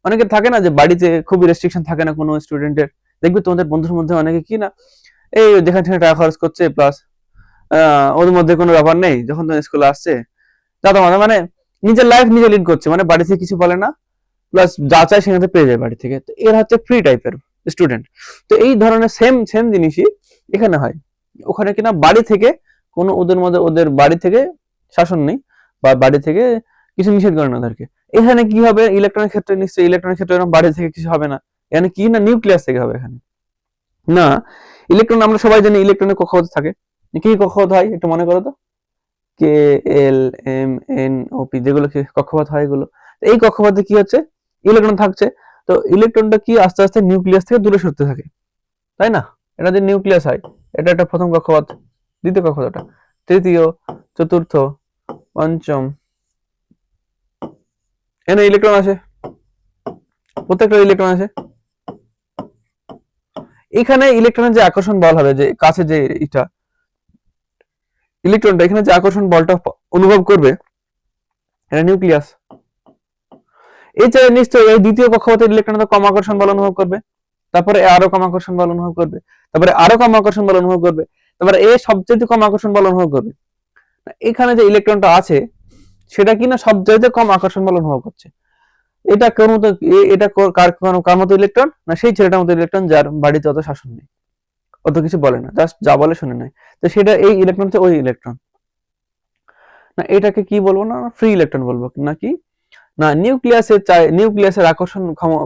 অনেকে থাকে না যে বাড়িতে খুবই রেস্ট্রিকশন থাকে না কোনো স্টুডেন্টের, দেখবে তোমাদের বন্ধুর মধ্যে অনেকে কি না এই যেখানে সেখানে টাকা খরচ করছে, প্লাস ওদের মধ্যে কোনো ব্যাপার নেই, যখন তুমি স্কুলে আসছে দাদা মাদা মানে নিজের লাইফ নিজে লিড করছে, মানে বাড়ি থেকে কিছু বলে না, প্লাস যা চায় সেখানে পেয়ে যায় বাড়ি থেকে। তো এর হচ্ছে ফ্রি টাইপের স্টুডেন্ট। তো এই ধরনের সেম সেম জিনিসই এখানে হয়। ওখানে কিনা বাড়ি থেকে কোনো ওদের মধ্যে ওদের বাড়ি থেকে শাসন নেই, বা বাড়ি থেকে কিছু নিষেধ করে না ওদেরকে। এখানে কি হবে, ইলেকট্রনের ক্ষেত্রে নিশ্চয়ই ইলেকট্রনের ক্ষেত্রে এরকম বাড়ি থেকে কিছু হবে না। এখানে কি না, নিউক্লিয়াস থেকে হবে এখানে। না, ইলেকট্রন আমরা সবাই জানি ইলেকট্রনের কক্ষপথ থাকে। কি কক্ষপথ হয় একটু মনে করো তো, K L M N O P, যেগুলো কক্ষপথ হয় এগুলো। এই কক্ষপথে কি হচ্ছে, ইলেকট্রন থাকছে। তো ইলেকট্রনটা কি আস্তে আস্তে নিউক্লিয়াস থেকে দূরে সরতে থাকে, তাই না? এটা যে নিউক্লিয়াস হয়, এটা একটা প্রথম কক্ষপথ, দ্বিতীয় কক্ষপথ, তৃতীয়, চতুর্থ, পঞ্চম, এখানে ইলেকট্রন আসে, প্রত্যেকটা ইলেকট্রন আসে। এখানে ইলেকট্রনের যে আকর্ষণ বল হবে, যে কাছে যে এটা ইলেকট্রনটা এখানে যে আকর্ষণ বলটা অনুভব করবে, এটা নিউক্লিয়াস। এছাড়া নিশ্চয়ই এই দ্বিতীয় কক্ষপথের ইলেকট্রন তো কম আকর্ষণ বল অনুভব করবে, তারপরে আরো কম আকর্ষণ বল অনুভব করবে, তারপরে আরো কম আকর্ষণ বল অনুভব করবে, তারপরে এ সবচেয়ে কম আকর্ষণ বল অনুভব করবে। এখানে যে ইলেকট্রনটা আছে সেটা কিনা সবচেয়ে কম আকর্ষণ বল অনুভব করছে। এটা কোন মতো, এটা কার মতো ইলেকট্রন না, সেই ছেলেটার মতো ইলেকট্রন যার বাড়িতে অত শাসন নেই, অত কিছু বলে না, জাস্ট যা বলে শুনে নেয়। তো সেটা এই ইলেকট্রন হচ্ছে ওই ইলেকট্রন। না এটাকে কি বলবো না, ফ্রি ইলেকট্রন বলবো নাকি না, নিউক্লিয়াসের আকর্ষণ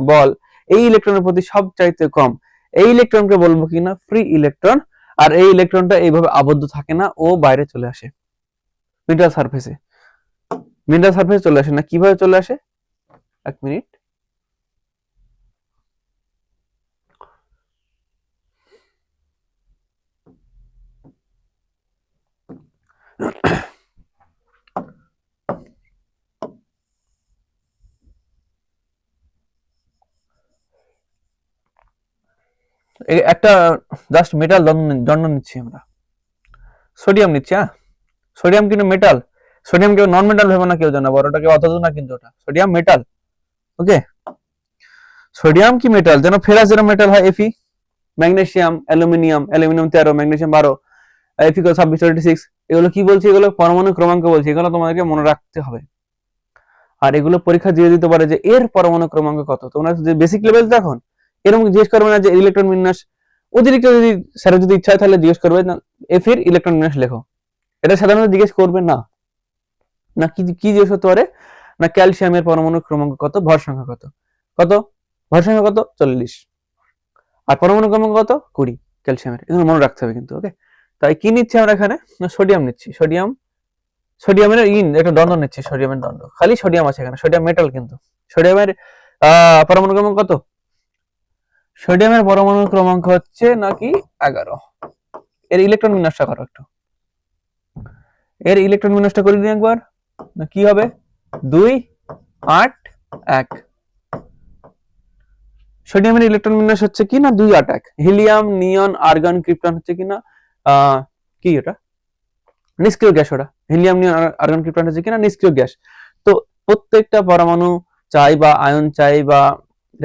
বল এই ইলেকট্রনের প্রতি সবচাইতে কম, এই ইলেকট্রনকে বলবো কিনা ফ্রি ইলেকট্রন। আর এই ইলেকট্রনটা এইভাবে আবদ্ধ থাকে না, ও বাইরে চলে আসে মিডল সারফেসে, মিডল সারফেসে চলে আসে। না কিভাবে চলে আসে, এক মিনিট, একটা জাস্ট মেটাল দণ্ড নিচ্ছি আমরা, সোডিয়াম নিচ্ছি। হ্যাঁ, সোডিয়াম কিন্তু মেটাল, সোডিয়াম কেউ নন মেটাল ভেবো না, কেউ জানা বড়টা কেউ অথচ না, কিন্তু ওটা সোডিয়াম মেটাল। ওকে, সোডিয়াম কি মেটাল, যেন ফেরাস যেন মেটাল হয় এফি, ম্যাগনেসিয়াম, অ্যালুমিনিয়াম, অ্যালুমিনিয়াম 13, ম্যাগনেসিয়াম 12, এফি 26, 36, এগুলো কি বলছি, এগুলো পরমাণু ক্রমাঙ্ক বলছি, এগুলো তোমাদেরকে মনে রাখতে হবে। আর এগুলো পরীক্ষা দিয়ে দিতে পারে যে এর পরমাণু ক্রমাঙ্ক কত, তোমরা যে বেসিক লেভেল তো এখন এরকম জিজ্ঞেস করবে না যে ইলেকট্রন বিন্যাস, অতিরিক্ত যদি স্যারের যদি ইচ্ছা হয় তাহলে জিজ্ঞেস করবে না এফির ইলেকট্রন বিন্যাস লেখো, এটা সাধারণত জিজ্ঞেস করবে না। না কি কি জিজ্ঞেস করতে পারে না, ক্যালসিয়ামের পরমাণু ক্রমাঙ্ক কত, ভর সংখ্যা কত, কত ভর সংখ্যা কত 40, আর পরমাণু ক্রমাঙ্ক কত 20 ক্যালসিয়ামের, এগুলো মনে রাখতে হবে কিন্তু। ওকে, তাই কি নিচ্ছি আমরা এখানে, সোডিয়াম নিচ্ছি, সোডিয়ামের একটা দ্বন্দ্ব নিচ্ছি, সোডিয়ামের দ্বন্দ্ব, খালি সোডিয়াম আছে এখানে, সোডিয়াম মেটাল কিন্তু। সোডিয়ামের পরমাণু ক্রমাঙ্ক কত, সোডিয়ামের পরমাণু ক্রমাঙ্ক হচ্ছে নাকি 11, এর ইলেকট্রন বিন্যাসটা করো একটু, এর ইলেকট্রন বিন্যাসটা করে দিই একবার, কি হবে 2 8 1। সোডিয়ামের ইলেকট্রন বিন্যাস হচ্ছে কি না 2 8 1। হিলিয়াম, নিয়ন, আর্গন, ক্রিপ্টন হচ্ছে কি না কি এটা নিষ্ক্রিয় গ্যাস। ওটা হিলিয়াম, নিয়ন, আর্গন, ক্রিপ্টন হচ্ছে কি না নিষ্ক্রিয় গ্যাস। তো প্রত্যেকটা পরমাণু চাই বা আয়ন চাই বা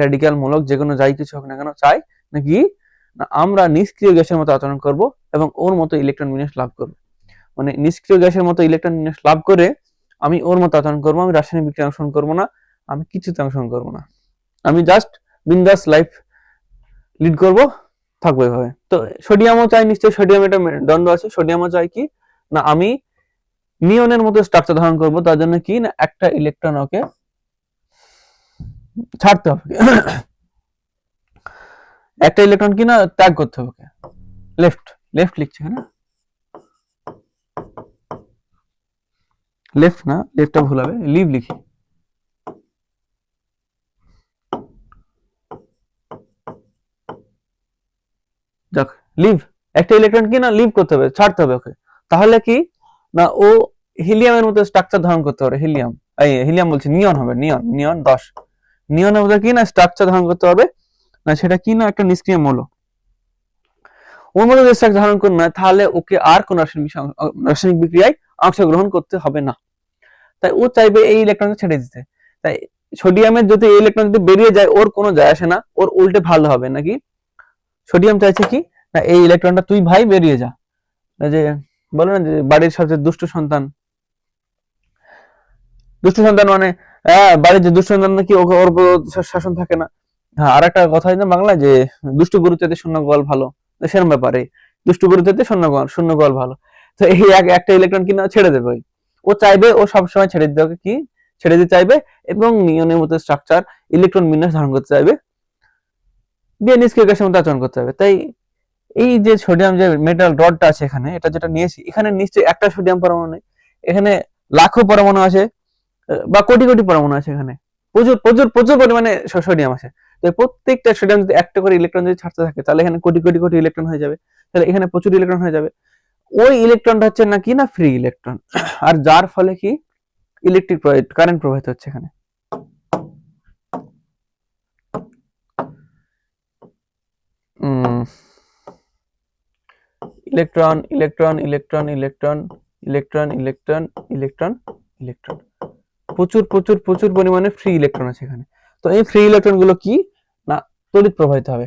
রেডিক্যাল মূলক যে কোনো যাই কিছু হোক না কেন চাই নাকি না আমরা নিষ্ক্রিয় গ্যাসের মতো আচরণ করব এবং ওর মতো ইলেকট্রন বিন্যাস লাভ করব। মানে নিষ্ক্রিয় গ্যাসের মতো ইলেকট্রন বিন্যাস লাভ করে আমি ওর মতো আচরণ করবো, আমি রাসায়নিক বিক্রিয়া অংশগ্রহণ করবো না, আমি কিছুতে অংশগ্রহণ করবো না, আমি জাস্ট বিন্দাস লাইফ লিড করব, থাকবো এভাবে। তো সোডিয়ামও চাই, নিশ্চয়ই সোডিয়াম এটা দ্বন্দ্ব আছে, সোডিয়ামও চাই কি না আমি নিয়নের মতো স্ট্রাকচার ধারণ করব, তার জন্য কি না একটা ইলেকট্রন ওকে ছাড়তে হবে, একটা ইলেকট্রন কি না ত্যাগ করতে হবে। লেফট লেফট লিখছে না, লেফট না, লেফটটা ভুল হবে, লিভ লিখি। দেখ লিভ, একটা ইলেকট্রন কি না লিভ করতে হবে, ছাড়তে হবে ওকে। তাহলে কি না ও হিলিয়ামের মতো স্ট্রাকচার ধারণ করতে পারে, হিলিয়াম এই হিলিয়াম বলছি নিয়ন হবে, নিয়ন নিয়ন 10 নিয়নের মতো কি না স্ট্রাকচার ধারণ করতে পারবে না, সেটা কি না একটা নিষ্ক্রিয় মৌল। ওর মধ্যে যদি স্ট্রাকচার ধারণ করে না তাহলে ওকে আর কোন রাসায়নিক বিক্রিয়ায় অংশগ্রহণ করতে হবে না, তাই ও চাইবে এই ইলেকট্রনকে ছেড়ে দিতে। তাই সোডিয়ামের যদি এই ইলেকট্রন যদি বেরিয়ে যায় ওর কোনো যায় আসে না, ওর উল্টে ভালো হবে নাকি সোডিয়াম চাইছে কি না এই ইলেকট্রনটা তুই ভাই বেরিয়ে যা। যে বলে না যে বাড়ির সবচেয়ে দুষ্ট সন্তান, দুষ্ট সন্তান মানে বাড়ির যে দুষ্ট সন্তান নাকি ওর শাসন থাকে না। হ্যাঁ আর একটা কথা হয় না বাংলায় যে দুষ্ট গরু চাইতে শূন্য গোয়াল ভালো, সেরকম ব্যাপারে দুষ্ট গরু চাইতে শূন্য গোয়াল ভালো। তো এই একটা ইলেকট্রন কিনা ছেড়ে দেবে, ও চাইবে ও সবসময় ছেড়ে দিতে হবে, কি ছেড়ে দিতে চাইবে এবং নিয়নের মতো স্ট্রাকচার ইলেকট্রন বিন্যাস ধারণ করতে চাইবে, দিয়ে নিষ্ক্রিয় গ্যাসের মতো আচরণ করতে হবে। তাই এই যে সোডিয়াম যে মেটাল রডটা আছে এখানে, এটা যেটা নিয়েছি এখানে নিশ্চয়ই একটা সোডিয়াম পরমাণু নেই, এখানে লাখো পরমাণু আছে বা কোটি কোটি পরমাণু আছে, এখানে প্রচুর প্রচুর প্রচুর পরিমাণে সোডিয়াম আছে। তো প্রত্যেকটা সোডিয়াম যদি একটা করে ইলেকট্রন যদি ছাড়তে থাকে তাহলে এখানে কোটি কোটি কোটি ইলেকট্রন হয়ে যাবে, তাহলে এখানে প্রচুর ইলেকট্রন হয়ে যাবে। ওই ইলেকট্রনটা হচ্ছে না কি না ফ্রি ইলেকট্রন, আর যার ফলে কি ইলেকট্রিক কারেন্ট প্রবাহিত হচ্ছে এখানে। Electron electron electron electron electron electron electron electron প্রচুর প্রচুর প্রচুর পরিমাণে ফ্রি ইলেকট্রন আছে এখানে। তো এই ফ্রি ইলেকট্রন গুলো কি না তড়িৎ প্রবাহিত হবে,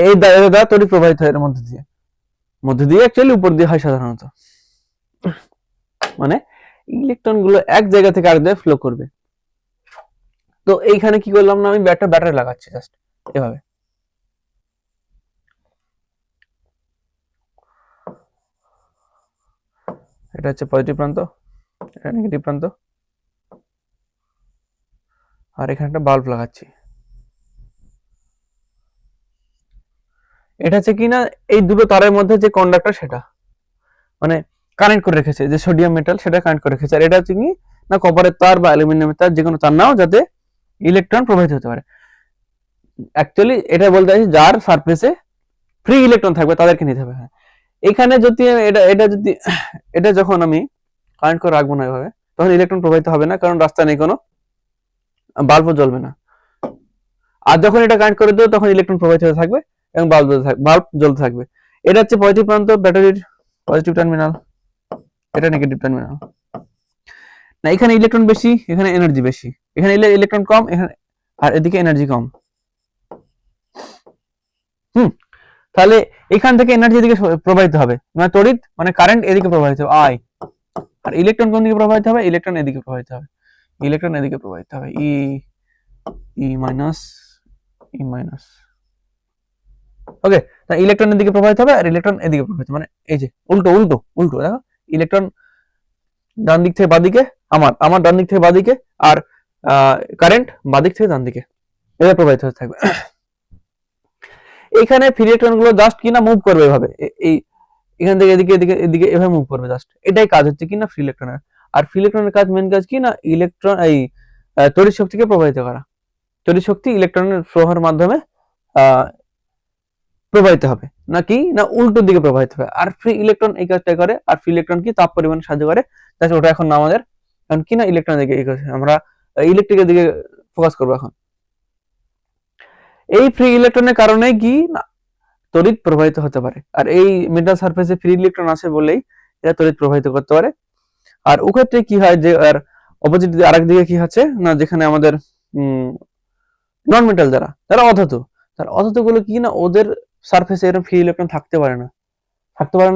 এই দ্বারা তড়িৎ প্রবাহিত হয় এর মধ্যে দিয়ে অ্যাকচুয়ালি উপর দিয়ে হয় সাধারণত। মানে ইলেকট্রন গুলো এক জায়গা থেকে আরেক জায়গায় ফ্লো করবে। তো এইখানে কি করলাম না আমি একটা ব্যাটারি লাগাচ্ছি জাস্ট এভাবে, এটা হচ্ছে পজিটিভ প্রান্ত, এটা নেগেটিভ প্রান্ত, আর এখানে একটা বাল্ব লাগাচ্ছি। এটা হচ্ছে কিনা এই দুটো তারের মধ্যে যে কন্ডাক্টর সেটা মানে কানেক্ট করে রেখেছে, যে সোডিয়াম মেটাল সেটা কানেক্ট করে রেখেছে, আর এটা হচ্ছে কি না কপারের তার বা অ্যালুমিনিয়ামের তার যে কোনো তার নাও যাতে ইলেকট্রন প্রবাহিত হতে পারে। অ্যাকচুয়ালি এটা বলতে চাইছি যার সারফেসে ফ্রি ইলেকট্রন থাকবে তাদেরকে নিতে হবে। হ্যাঁ এখানে যদি এটা যদি এটা যখন আমি কানেক্ট করে রাখবো না এভাবে তখন ইলেকট্রন প্রবাহিত হবে না, কারণ রাস্তা নেই কোনো, বাল্বও জ্বলবে না। আর যখন এটা কানেক্ট করে দেবো তখন ইলেকট্রন প্রবাহিত হতে থাকবে এবং বাল্ব জ্বলতে থাকবে। এটা হচ্ছে পজিটিভ প্রান্ত, ব্যাটারির পজিটিভ টার্মিনাল, এটা নেগেটিভ টার্মিনাল। না এখানে ইলেকট্রন বেশি, এখানে এনার্জি বেশি, এখানে ইলেকট্রন কম, এখানে আর এদিকে এনার্জি কম। তাহলে এখান থেকে এনার্জি এদিকে প্রবাহিত হবে, মানে তড়িৎ মানে কারেন্ট এদিকে প্রবাহিত হবে আই, আর ইলেকট্রন কোন দিকে প্রবাহিত হবে, ইলেকট্রন এদিকে প্রবাহিত হবে, ইলেকট্রন এদিকে প্রবাহিত হবে, ই ই মাইনাস ই মাইনাস। ওকে তাই ইলেকট্রনের দিকে প্রবাহিত হবে আর ইলেকট্রন এদিকে প্রবাহিত, মানে এই যে উল্টো উল্টো উল্টো দেখো, ইলেকট্রন ডান দিক থেকে বাদিকে, আমার ডান দিক থেকে বাদিকে, আর কারেন্ট বাদিক থেকে ডান দিকে এভাবে প্রবাহিত হতে থাকবে। এখানে ফ্রি ইলেকট্রন গুলো জাস্ট কিনা মুভ করবে এভাবে, এই এখান থেকে এদিকে এদিকে এদিকে এভাবে মুভ করবে জাস্ট, এটাই কাজ হচ্ছে কিনা ফ্রি ইলেকট্রনের। আর ফ্রি ইলেকট্রনের কাজ মেন কাজ কি না ইলেকট্রন এই তড়িৎ শক্তিকে প্রবাহিত করা, তড়িৎ শক্তি ইলেকট্রনের প্রবাহের মাধ্যমে প্রবাহিত হবে। নাকি না উল্টো দিকে প্রবাহিত হয়। আর ফ্রি ইলেকট্রন এই কাজটা করে, আর ফ্রি ইলেকট্রন কি তাপ পরিমাণ সাহায্য করে। ওটা এখন না আমাদের এখন কি না ইলেকট্রনের দিকে আমরা ইলেকট্রিকের দিকে ফোকাস করবো এখন। এই ফ্রি ইলেকট্রনের কারণে কি না তড়িৎ প্রবাহিত হতে পারে, আর এই মেটাল সারফেসে ফ্রি ইলেকট্রন আছে বলেই এটা তড়িৎ প্রবাহিত করতে পারে। আর ওক্ষেত্রে কি হয় যে আর অপোজিট আরেক দিকে কি হচ্ছে না, যেখানে আমাদের নন মেটাল যারা অধাতু, তার অধাতু গুলো কি না ওদের সারফেসে এরকম ফ্রি ইলেকট্রন থাকতে পারে না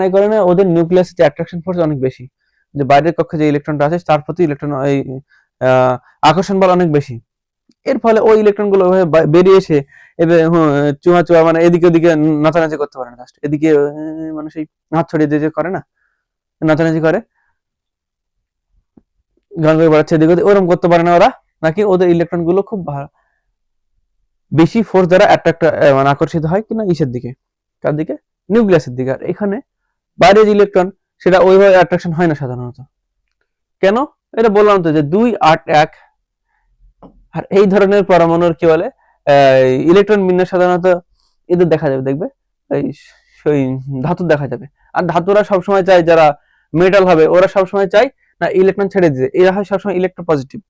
এই কারণে ওদের নিউক্লিয়াসে অ্যাট্রাকশন ফোর্স অনেক বেশি, যে বাইরের কক্ষে যে ইলেকট্রনটা আছে তার প্রতি ইলেকট্রন এই আকর্ষণ বল অনেক বেশি। এর ফলে ওই ইলেকট্রন গুলো বেরিয়ে এসে এবার চুয়া মানে এদিকে ওদিকে নাচানাচি করতে পারে না, জাস্ট এদিকে মানে সেই হাত ছড়িয়ে দিয়ে যে করে না নাচানাচি করে গান করে বেড়াচ্ছে এদিকে ওরকম করতে পারে না ওরা, নাকি ওদের ইলেকট্রন গুলো খুব বেশি ফোর্স দ্বারা অ্যাট্রাক্ট মানে আকর্ষিত হয় কিনা ইসের দিকে, কার দিকে, নিউক্লিয়াসের দিকে। আর এখানে বাইরের যে ইলেকট্রন সেটা ওইভাবে অ্যাট্রাকশন হয় না সাধারণত। কেন? এটা বললাম তো যে 2 8 1। আর এই ধরনের পরমাণুর কি বলে ইলেকট্রন বিন্যাস সাধারণত এদের দেখা যাবে, দেখবে এই ধাতু দেখা যাবে। আর ধাতুরা সবসময় চায়, যারা মেটাল হবে ওরা সবসময় চায় না ইলেকট্রন ছেড়ে দিতে, এরা হয় সবসময় ইলেকট্রোপজিটিভ।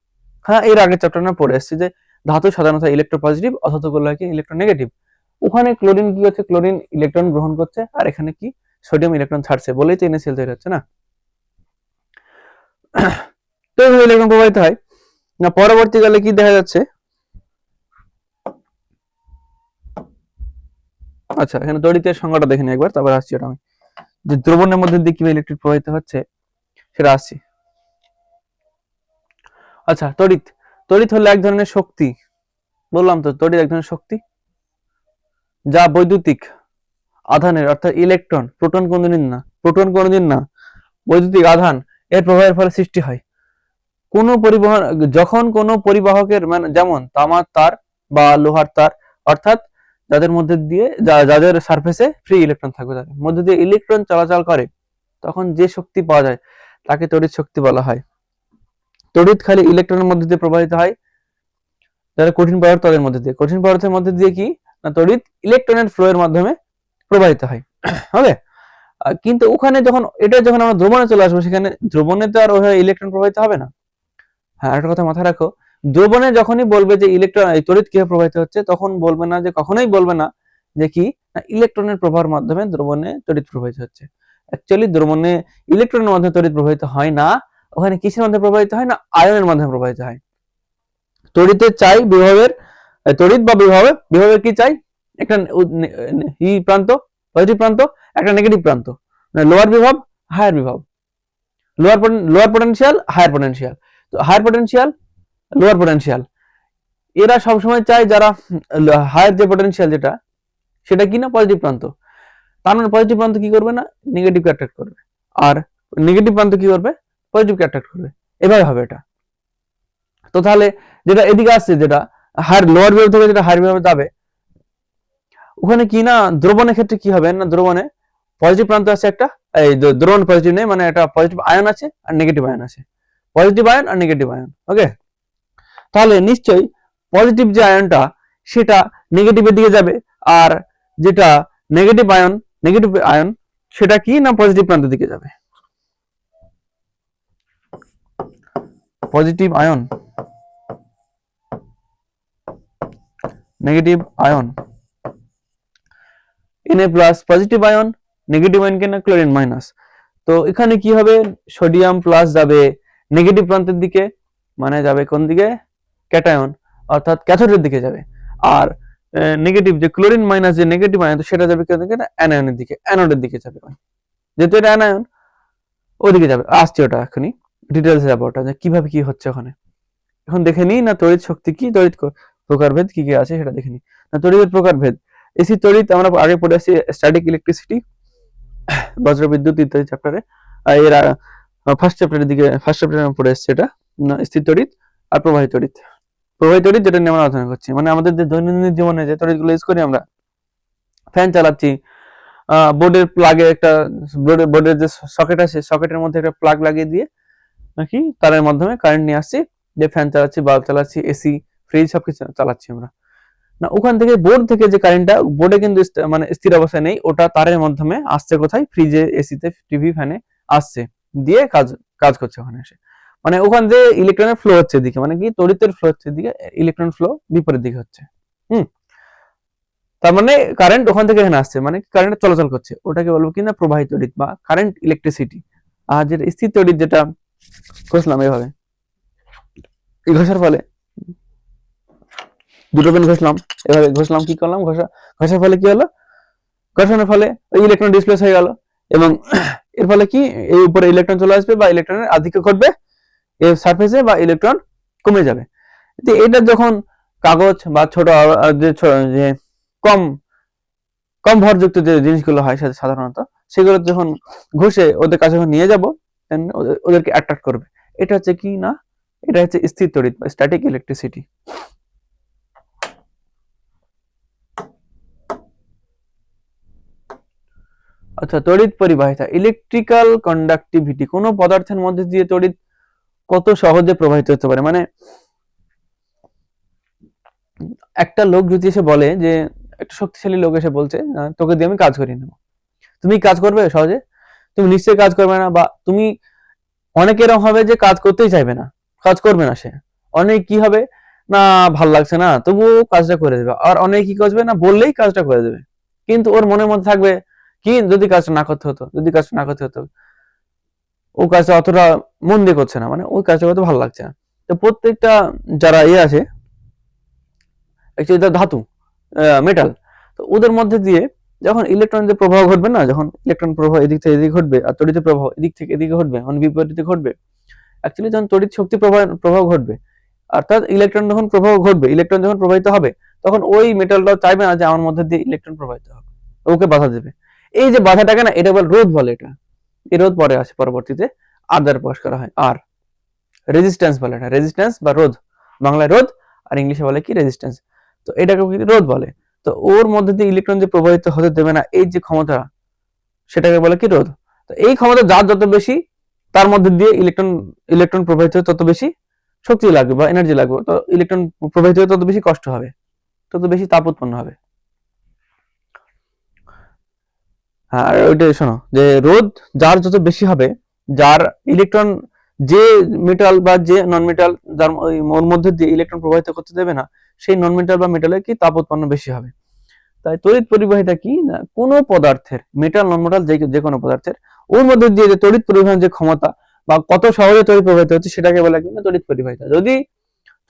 হ্যাঁ, এর আগের চ্যাপ্টার না পড়ে এসেছে যে ধাতু সাধারণত ইলেকট্রোপজিটিভ, অধাতুগুলো কি ইলেকট্রোনেগেটিভ। ওখানে ক্লোরিন কি হচ্ছে, ক্লোরিন ইলেকট্রন গ্রহণ করছে, আর এখানে কি সোডিয়াম ইলেকট্রন ছাড়ছে, বলেই তো NaCl তৈরি হচ্ছে না। তো এইভাবে ইলেকট্রন প্রবাহিত হয় না। পরবর্তীকালে কি দেখা যাচ্ছে, আচ্ছা এখানে তড়িতের সংজ্ঞাটা দেখে নিই একবার, তারপর আসছি ওটা আমি, যে দ্রবণের মধ্যে দিয়ে কিভাবে ইলেকট্রিক প্রবাহিত হচ্ছে সেটা আসছি। আচ্ছা, তড়িৎ হলো এক ধরনের শক্তি, বললাম তো তড়িৎ এক ধরনের শক্তি যা বৈদ্যুতিক আধানের অর্থাৎ ইলেকট্রন, প্রোটন কোনদিন না বৈদ্যুতিক আধান এর প্রবাহের ফলে সৃষ্টি হয়। যখন কোনো পরিবাহকের মানে যেমন তামার তার বা লোহার তার, অর্থাৎ যাদের মধ্যে দিয়ে যাদের সারফেসে ফ্রি ইলেকট্রন থাকবে তাদের মধ্যে দিয়ে ইলেকট্রন চলাচল করে, তখন যে শক্তি পাওয়া যায় তাকে তড়িৎ শক্তি বলা হয়। তড়িৎ খালি ইলেকট্রনের মধ্যে দিয়ে প্রবাহিত হয়, যারা কঠিন পদার্থ তাদের মধ্যে দিয়ে। কঠিন পদার্থের মধ্যে দিয়ে কি না তড়িৎ ইলেকট্রনের ফ্লো এর মাধ্যমে প্রবাহিত হয়। হবে, কিন্তু ওখানে যখন আমরা দ্রবণে চলে আসবো, সেখানে দ্রবণে তো আর ওইভাবে ইলেকট্রন প্রবাহিত হবে না। হ্যাঁ, একটা কথা মাথায় রাখো, দ্রবণে যখনই বলবে যে ইলেকট্রন তড়িৎ কিভাবে প্রবাহিত হচ্ছে, তখন বলবে না যে কখনোই বলবে না যে কি না ইলেকট্রনের প্রবাহের মাধ্যমে দ্রবণে তড়িৎ প্রবাহিত হচ্ছে। অ্যাকচুয়ালি দ্রবণে ইলেকট্রনের মাধ্যমে তড়িৎ প্রবাহিত হয় না, ওখানে কিসের মাধ্যমে প্রবাহিত হয় না আয়নের মাধ্যমে প্রবাহিত হয়। তড়িতে চাই বিভবের তড়িৎ বা বিভবের কি চাই একটা প্রান্ত, পজিটিভ প্রান্ত, একটা নেগেটিভ প্রান্ত, মানে লোয়ার বিভব হায়ার বিভব, লোয়ার পটেনশিয়াল হায়ার পটেনশিয়াল। তো হায়ার পটেনশিয়াল লোয়ার পটেনশিয়াল এরা সবসময় চায়, যারা হায়ার যে পটেনশিয়াল যেটা সেটা কি না পজিটিভ প্রান্ত, তার মানে পজিটিভ প্রান্ত কি করবে না নেগেটিভ কে অ্যাট্রাক্ট করবে, আর নেগেটিভ প্রান্ত কি করবে পজিটিভ কে অ্যাট্রাক্ট করবে, এভাবে হবে এটা। তো তাহলে যেটা এদিকে আসছে, যেটা হায়ার লোয়ার বিভব থেকে যেটা হায়ার বিভবে যাবে, ওখানে কি না দ্রবণের ক্ষেত্রে কি হবে না, দ্রবণে পজিটিভ প্রান্ত আছে একটা, এই দ্রবণ পজিটিভ নেই, মানে একটা পজিটিভ আয়ন আছে আর নেগেটিভ আয়ন আছে, পজিটিভ আয়ন আর নেগেটিভ আয়ন। ওকে, তাহলে নিশ্চয়ই পজিটিভ যে আয়নটা সেটা নেগেটিভের দিকে যাবে, আর যেটা নেগেটিভ আয়ন সেটা কি না পজিটিভ প্রান্তের দিকে যাবে। Positive ion negative ion Na plus, positive ion negative ion কেন ক্লোরিন মাইনাস। তো এখানে কি হবে, সোডিয়াম প্লাস যাবে নেগেটিভ প্রান্তের দিকে, মানে যাবে কোন দিকে ক্যাটায়ন, অর্থাৎ ক্যাথোডের দিকে যাবে। আর নেগেটিভ যে ক্লোরিন মাইনাস যে নেগেটিভ আয়ন সেটা যাবে কোন দিকে, অ্যানায়নের দিকে, অ্যানোডের দিকে যাবে। যেহেতু এটা অ্যানায়ন ওইদিকে যাবে। আসছে ওটা এখনই ডিটেলস যাবে ওটা যে কিভাবে কি হচ্ছে ওখানে। এখন দেখে নিই না তড়িৎ শক্তি কি, তড়িৎ প্রকারভেদ কি কি আছে সেটা দেখে নিই। না তড়িতের প্রকারভেদ, এসি তড়িৎ আমরা আগে পড়ে আসছি স্ট্যাটিক ইলেকট্রিসিটি, বজ্রবিদ্যুৎ ইত্যাদি চ্যাপ্টারে, এর ফার্স্ট চ্যাপ্টারে পড়ে এসছে এটা স্থির তড়িৎ আর প্রবাহী তড়িৎ। যেটা নিয়ে আমরা আলোচনা করছি, মানে আমাদের যে দৈনন্দিন জীবনে যে তড়িৎগুলো ইউজ করি আমরা, ফ্যান চালাচ্ছি, বোর্ডের প্লাগে একটা বোর্ডের যে সকেট আছে সকেটের মধ্যে একটা প্লাগ লাগিয়ে দিয়ে নাকি তারের মাধ্যমে কারেন্ট নিয়ে আসছি, যে ফ্যান চালাচ্ছি, বাল্ব চালাচ্ছি, এসি, ফ্রিজ সবকিছু চালাচ্ছি আমরা। না, ওখান থেকে বোর্ড থেকে যে কারেন্টটা বোর্ডে কিন্তু মানে স্থির অবস্থায় নেই, ওটা তারের মাধ্যমে আসছে কোথায়, ফ্রিজে, এসিতে, টিভি, ফ্যানে আসছে, দিয়ে কাজ কাজ করছে ওখানে এসে। মানে ওখান দিয়ে ইলেকট্রনের ফ্লো হচ্ছে এদিকে, মানে কি তড়িতের ফ্লো হচ্ছে এদিকে, ইলেকট্রন ফ্লো বিপরীত দিকে হচ্ছে। হুম, তার মানে কারেন্ট ওখান থেকে এখানে আসছে, মানে কারেন্ট চলাচল করছে, ওটাকে বলবো কিনা প্রবাহিত তড়িৎ বা কারেন্ট ইলেকট্রিসিটি। আর যেটা স্থির তড়িৎ, যেটা ঘষলাম এভাবে, এই ঘষার ফলে দুটো পেন ঘষলাম, এভাবে ঘষলাম, কি করলাম, ঘষার ফলে কি হলো, ঘর্ষণের ফলে ওই ইলেকট্রন ডিসপ্লেস হয়ে গেল, এবং এর ফলে কি, এই উপরে ইলেকট্রন চলে আসবে বা ইলেকট্রনের আধিক্য ঘটবে এর সারফেসে, বা ইলেকট্রন কমে যাবে। এটা যখন কাগজ বা ছোট যে কম কম ভরযুক্ত যে জিনিসগুলো হয় সাধারণত, সেগুলো যখন ঘষে ওদের কাছে যখন নিয়ে যাব, ওদেরকে অ্যাট্রাক্ট করবে। এটা হচ্ছে কি না, এটা হচ্ছে স্থির তড়িৎ বা স্ট্যাটিক ইলেকট্রিসিটি। আচ্ছা, তড়িৎ পরিবাহিতা, ইলেকট্রিক্যাল কন্ডাক্টিভিটি, কোন পদার্থের মধ্যে দিয়ে তড়িৎ কত সহজে প্রবাহিত হতে পারে। মানে একটা লোক যদি এসে বলে যে, একটা শক্তিশালী লোক এসে বলছে, তোকে দিয়ে আমি কাজ করিয়ে নেবো, তুমি কাজ করবে সহজে? তুমি নিশ্চয়ই কাজ করবে না। বা তুমি, অনেক এরকম হবে যে কাজ করতেই চাইবে না, কাজ করবে না সে। অনেক কি হবে না, ভাল লাগছে না, তবুও কাজটা করে দেবে। আর অনেক কি করবে না, বললেই কাজটা করে দেবে, কিন্তু ওর মনের মধ্যে থাকবে কি, যদি কাজটা না করতে হতো, যদি কাজটা না করতে হতো। ও কাজটা অতটা মন দিয়ে করছে না, মানে ওই কাজটা করতে ভালো লাগছে না। তো প্রত্যেকটা যারা আছে, অ্যাকচুয়ালি ধাতু, মেটাল, তো ওদের মধ্যে দিয়ে যখন ইলেকট্রনের প্রবাহ ঘটবে না, যখন ইলেকট্রন প্রবাহ এদিক থেকে এদিকে ঘটবে, আর তড়িৎ প্রবাহ এদিক থেকে এদিকে ঘটবে, মানে বিপরীতে ঘটবে। অ্যাকচুয়ালি যখন তড়িৎ শক্তি প্রবাহ ঘটবে, অর্থাৎ ইলেকট্রন যখন প্রবাহ ঘটবে, ইলেকট্রন যখন প্রবাহিত হবে, তখন ওই মেটালটাও চাইবে না যে আমার মধ্যে দিয়ে ইলেকট্রন প্রবাহিত হবে, ওকে বাধা দেবে। এই যে বাধাটাকে না, এটা বল রোধ বলে। এটা এই রোধ পরে আসে, পরবর্তীতে আর দ্বারা প্রকাশ করা হয়। আর রেজিস্ট্যান্স বলে, এটা রেজিস্ট্যান্স বা রোধ, বাংলায় রোধ, আর ইংলিশে বলে কি, রেজিস্ট্যান্স। তো এটাকে রোধ বলে। তো ওর মধ্যে দিয়ে ইলেকট্রন যে প্রবাহিত হতে দেবে না, এই যে ক্ষমতা, সেটাকে বলে কি, রোধ। তো এই ক্ষমতা যার যত বেশি, তার মধ্যে দিয়ে ইলেকট্রন প্রবাহিত তত বেশি শক্তি লাগবে বা এনার্জি লাগবে, তো ইলেকট্রন প্রবাহিত হতে তত বেশি কষ্ট হবে, তত বেশি তাপ উৎপন্ন হবে। আর ওইটাই শোনো, যে রোধ যার যত বেশি হবে, যার ইলেকট্রন, যে মেটাল বা যে নন মেটাল, যার ওর মধ্যে দিয়ে ইলেকট্রন প্রবাহিত করতে দেবে না, সেই নন মেটাল বা মেটালের কি তাপ উৎপন্ন বেশি হবে। তাই তড়িৎ পরিবাহিতা কি না, কোনো পদার্থের, মেটাল নন মেটাল যে কোনো পদার্থের, ওর মধ্যে দিয়ে যে তড়িৎ পরিবহন যে ক্ষমতা, বা কত সহজে তড়িৎ প্রবাহিত হচ্ছে, সেটাকে বলা কিনা তড়িৎ পরিবাহিতা। যদি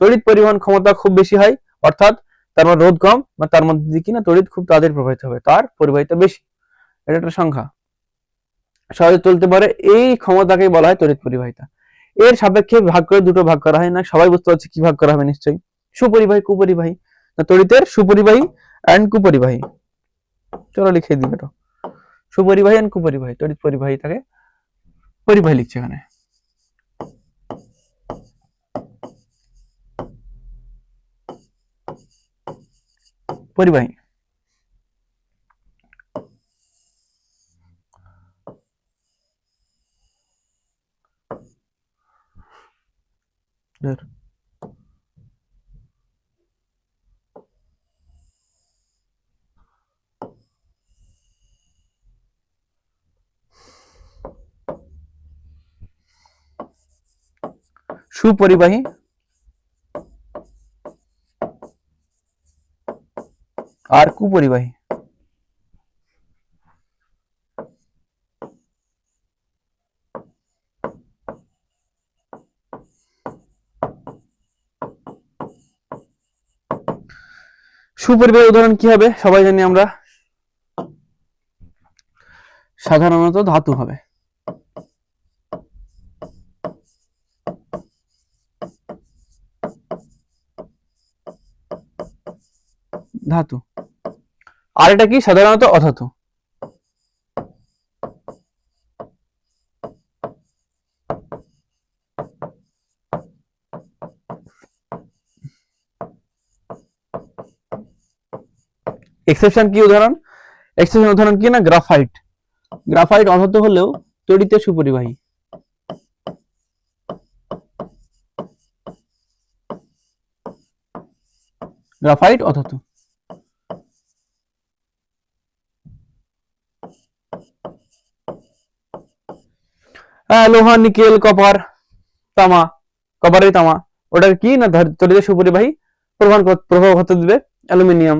তড়িৎ পরিবহন ক্ষমতা খুব বেশি হয়, অর্থাৎ তার মধ্যে রোধ কম, বা তার মধ্যে দিয়ে কিনা তড়িৎ খুব তাড়াতাড়ি প্রবাহিত হবে, তার পরিবাহিতা বেশি। এটা একটা সংখ্যা, সহজে চলতে পারে, এই ক্ষমতাকে বলা হয় তড়িৎ পরিবাহিতা। এর সাপেক্ষে ভাগ করে দুটো ভাগ করা হয়, না সবাই বুঝতে পারছে কি ভাগ করা হবে নিশ্চয়ই, সুপরিবাহী, কুপরিবাহী। তড়িতের সুপরিবাহী এন্ড কুপরিবাহী, চলো লিখে দিই এটা, সুপরিবাহী এন্ড কুপরিবাহী। তড়িৎ পরিবাহী থাকে, পরিবাহী লিখছে এখানে, পরিবাহী। সুপরিবাহী আর কুপরিবাহী। সুপরিবাহী উদাহরণ কি হবে, সবাই জানি আমরা, সাধারণত ধাতু হবে। ধাতু। আর এটা কি, সাধারণত অধাতু। এক্সেপশন কি উদাহরণ, এক্সেপশন উদাহরণ কি না, গ্রাফাইট। গ্রাফাইট অধাতু হলেও তড়িতে সুপরিবাহী। গ্রাফাইট অধাতু। লোহা, নিকেল, কপার, তামা, কপারের তামা, ওটা কি না তড়িতে সুপরিবাহী প্রভাব হতে দিবে। অ্যালুমিনিয়াম,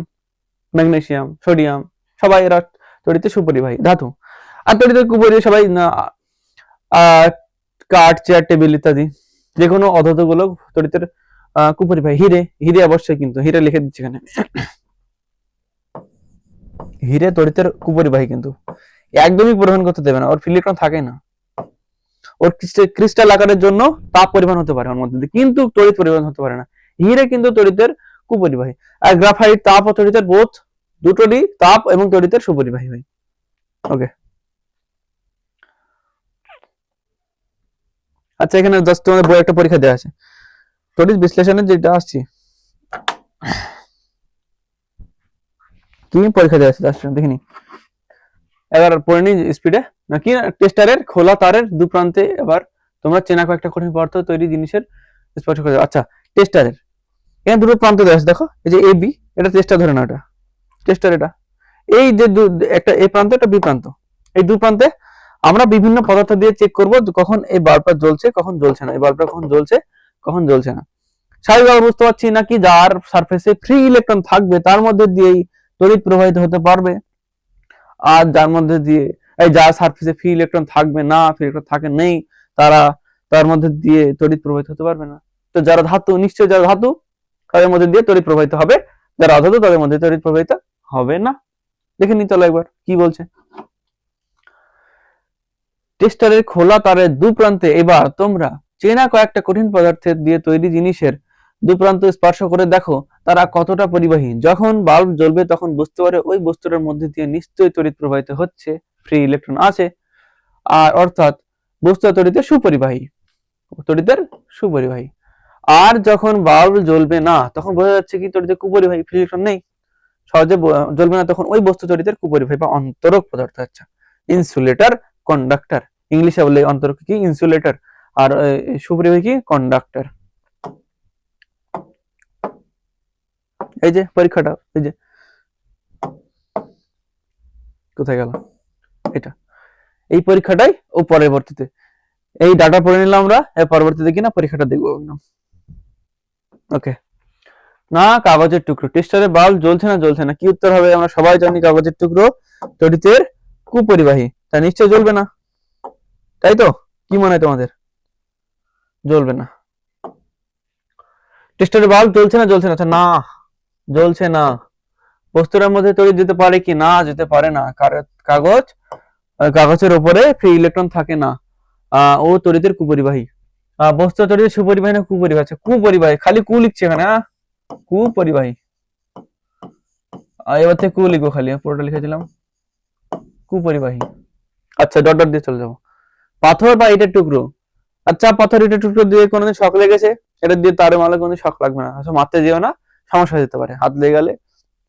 ম্যাগনেসিয়াম, সোডিয়াম, সবাই এরা তড়িতে সুপরিবাহী ধাতু। আর তড়িতে কুপরিবাহী সবাই কাঠ, চেয়ার, টেবিল ইত্যাদি যে কোনো অধাতু গুলো তড়িতের কুপরিবাহী। হিরে অবশ্যই, কিন্তু হিরে লিখে দিচ্ছি এখানে, হিরে তড়িতের কুপরিবাহী, কিন্তু একদমই পরিবহন করতে দেবে না, ওর ইলেকট্রন থাকে না। ওর ক্রিস্টাল আকারের জন্য তাপ পরিবহন হতে পারে ওর মধ্যে দিয়ে, কিন্তু তড়িৎ পরিবহন হতে পারে না। হিরে কিন্তু তড়িতের কুপরিবাহী। আর গ্রাফাইট তাপ ও তড়িতের বোধ দুটোরই তাপ এবং তড়িতের সুপরিবাহী হয়। ওকে, আচ্ছা এখানে জাস্ট তোমাদের বই একটা পরীক্ষা দেওয়া আছে, তড়িৎ বিশ্লেষণের যেটা আসছে কি পরীক্ষা দেওয়া আছে জাস্ট দেখিনি, এবার পড়ে নি স্পিডে। নাকি টেস্টারের খোলা তারের দু প্রান্তে এবার তোমরা চেনা কয়েকটা কঠিন পদার্থ তৈরি জিনিসের স্পর্শ করে। আচ্ছা, টেস্টারের এখানে দুটো প্রান্ত দেওয়া আছে, দেখো এই যে এ বি, এটা টেস্টার ধরে না, এটা টেস্টার। এটা এই যে একটা এ প্রান্ত, একটা বি প্রান্ত, এই দু প্রান্তে আমরা বিভিন্ন পদার্থ দিয়ে চেক করব কখন এই বাল্বটা জ্বলছে কখন জ্বলছে না, এই বাল্বটা কখন জ্বলছে কখন জ্বলছে না। স্বাভাবিকভাবে বুঝতে পারছি নাকি যার সারফেসে ফ্রি ইলেকট্রন থাকবে তার মধ্যে দিয়েই তড়িৎ প্রবাহিত হতে পারবে, আর যার মধ্যে দিয়ে এই যার সারফেসে ফ্রি ইলেকট্রন থাকবে না, ফ্রি ইলেকট্রন থাকে নেই, তার মধ্যে দিয়ে তড়িৎ প্রবাহিত হতে পারবে না। তো যারা ধাতু, নিশ্চয়ই যারা ধাতু তাদের মধ্যে দিয়ে তড়িৎ প্রবাহিত হবে, যারা অধাতু তাদের মধ্যে তড়িৎ প্রবাহিত হবে না। দেখে নি চলো একবার কি বলছে। টেস্টারের খোলা তারের দু প্রান্তে এবার তোমরা চেনা কয়েকটা কঠিন পদার্থের দিয়ে তৈরি জিনিসের দু প্রান্ত স্পর্শ করে দেখো তারা কতটা পরিবাহী। যখন বাল্ব জ্বলবে তখন বুঝতে পারে ওই বস্তুটার মধ্যে দিয়ে নিশ্চয়ই তড়িৎ প্রবাহিত হচ্ছে, ফ্রি ইলেকট্রন আছে, আর অর্থাৎ বস্তু তড়িতের সুপরিবাহী, তড়িতের সুপরিবাহী। আর যখন বাল্ব জ্বলবে না তখন বোঝা যাচ্ছে কি তড়িতের কুপরিবাহী, ফ্রি ইলেকট্রন নেই, সহজে জ্বলবে না, তখন ওই বস্তু তড়িতের কুপরিবাহী বা অন্তরক পদার্থ। আচ্ছা, ইনসুলেটর, কন্ডাক্টর, ইংলিশে বলে অন্তরক কি ইনসুলেটর, আর সুপরিবাহী কি কন্ডাক্টর। এই যে পরীক্ষাটা, এই যে কোথায় গেল এটা, এই পরীক্ষাটাই ও পরবর্তীতে এই ডাটা পড়ে নিলাম আমরা, এর পরবর্তীতে কিনা পরীক্ষাটা দেখবো। ওকে, না কাগজের টুকরো, টেস্টারে বাল্ব জ্বলছে না কি উত্তর হবে? আমরা সবাই জানি কাগজের টুকরো তড়িতের কুপরিবাহী, তা নিশ্চয় জ্বলবে না, তাই তো? কি মনে হয় তোমাদের? জ্বলবে না। টেস্টারে বাল্ব জ্বলছে না, আচ্ছা না জ্বলছে না। বস্তুটার মধ্যে তড়িৎ যেতে পারে কি না? যেতে পারে না। কাগজের উপরে ফ্রি ইলেকট্রন থাকে না, ও তড়িতের কুপরিবাহী। বস্তু তড়িতের সুপরিবাহী না কুপরিবাহী? আচ্ছা কুপরিবাহী, খালি কু লিখছে এখানে, কুপরিবাহী। এবার থেকে কু লিখবো, খালি পুরোটা লিখে দিলাম কুপরিবাহী। আচ্ছা ডট ডট দিয়ে চলে যাবো। পাথর বা ইটের টুকরো, আচ্ছা পাথর ইটের টুকরো দিয়ে কোনোদিন শক লেগেছে? এটা দিয়ে তারে মারলে কোনোদিন শক লাগবে না, আচ্ছা মারতে যেও না, সমস্যা হয়ে যেতে পারে, হাত লেগে গেলে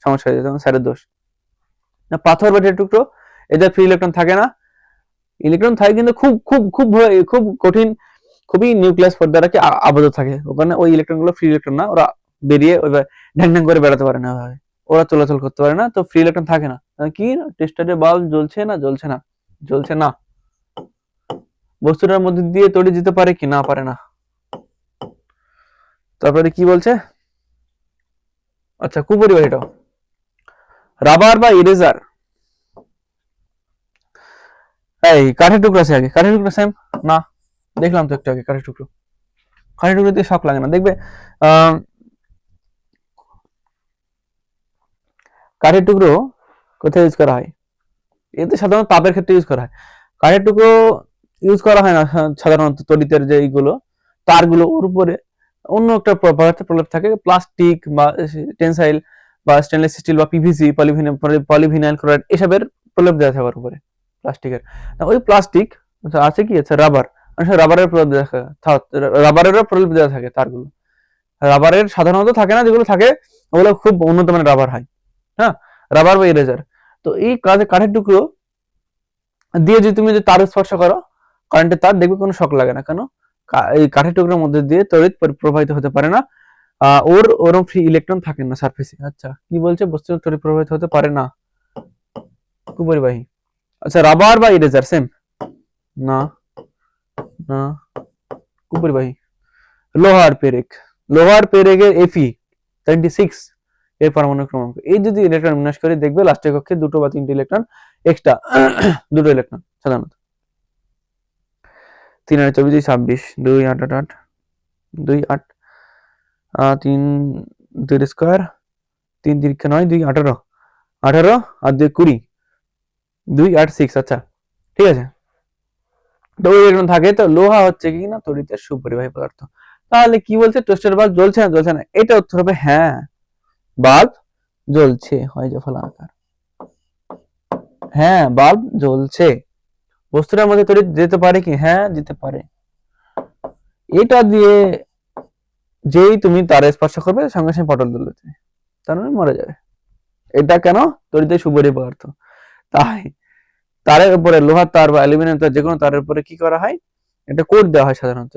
সমস্যা হয়ে যেতে পারে, স্যারের দোষ না। পাথর বা ইটের টুকরো, এদের ফ্রি ইলেকট্রন থাকে না, ইলেকট্রন থাকে কিন্তু খুব খুব খুব খুব কঠিন, খুবই নিউক্লিয়াস পর্দা রাখে আবদ্ধ থাকে ওখানে, ওই ইলেকট্রন গুলো ফ্রি ইলেকট্রন না, ওরা বেরিয়ে ওই ঢ্যাং ঢ্যাং করে বেড়াতে পারে না, ওরা চলাচল করতে পারে না, তো ফ্রি ইলেকট্রন থাকে না। কি টেস্টারে বাল্ব জ্বলছে না, জ্বলছে না, বস্তুটার মধ্যে দিয়ে তড়িৎ যেতে পারে কি না পারে না। তারপরে কি বলছে? আচ্ছা কুপরিবাহীটাও, রাবার বা ইরেজার, এই কাঠের টুকরো আছে আগে, কাঠের টুকরো সেম না, দেখলাম তো একটু আগে কাঠের টুকরো দিয়ে শক লাগে না, দেখবে কাঠের টুকরো কোথায় ইউজ করা হয়? এতে সাধারণত তাপের ক্ষেত্রে ইউজ করা হয়। কাঠের টুকরো ইউজ করা হয় না সাধারণত তড়িতের যে এইগুলো তারগুলো, ওর উপরে অন্য একটা পদার্থের প্রলেপ থাকে, প্লাস্টিক বা টেনসাইল বা স্টেনলেস স্টিল বা পিভিসি, পলিভিনাইল ক্লোরাইড, এসবের প্রলেপ দেওয়া থাকে উপরে প্লাস্টিকের। ওই প্লাস্টিক আছে কি আছে রাবার, রাবারের প্রলেপ দেওয়া থাকে, রাবারেরও প্রলেপ দেওয়া থাকে তারগুলো। রাবারের সাধারণত থাকে না, যেগুলো থাকে ওগুলো খুব উন্নত মানের রাবার হয়, হ্যাঁ, রাবার বা ইরেজার। তো এই কাঠের টুকরো দিয়ে যদি তুমি তার স্পর্শ করো, কারেন্টের তার, দেখবে কোনো শক লাগে না। কেন? এই কাঠের টুকরোর মধ্যে দিয়ে তড়িৎ প্রবাহিত হতে পারে না, ওরম ফ্রি ইলেকট্রন থাকে না সারফেসে। আচ্ছা কি বলছে? বস্তু তড়িৎ প্রবাহিত হতে পারে না, কুপরিবাহী। আচ্ছা রাবার বা ইরেজার সেম না, না কুপরিবাহী লোহার পেরেক, লোহার পেরেকের Fe 76 এর পারমাণবিক ক্রমাঙ্ক। এই যদি ইলেকট্রন বিন্যাস করে দেখবে লাস্টের কক্ষে দুটো বা তিনটে ইলেকট্রন এক্সট্রা, দুটো ইলেকট্রন সাধারণত। 3 আর 24 26 2 8 8 8 2 8 3 2 স্কয়ার 3 3 9 2 18 18 আর 2 20 2 8 6। আচ্ছা ঠিক আছে, তো ইলেকট্রন থাকে। তো লোহা হচ্ছে কি না তড়িতের সুপরিবাহী পদার্থ। তাহলে কি বলছে, টোস্টার বাল্ব জ্বলছে না জ্বলছে না, এটা উত্তর হবে হ্যাঁ, বাল্ব জ্বলছে, হয় যে ফলা আকার। হ্যাঁ বাল্ব জ্বলছে। বস্তুটার মধ্যে তড়িৎ যেতে পারে কি, হ্যাঁ যেতে পারে। এটা দিয়ে যেই তুমি তারে স্পর্শ করবে সঙ্গে সঙ্গে পটল তুলবে, তার মানে মরে যাবে। এটা কেন, তড়িতের সুপরিবাহী পদার্থ। তাই তারের উপরে লোহার তার বা অ্যালুমিনিয়াম তার যেকোনো তারের উপরে কি করা হয়, এটা কোট দেওয়া হয় সাধারণত।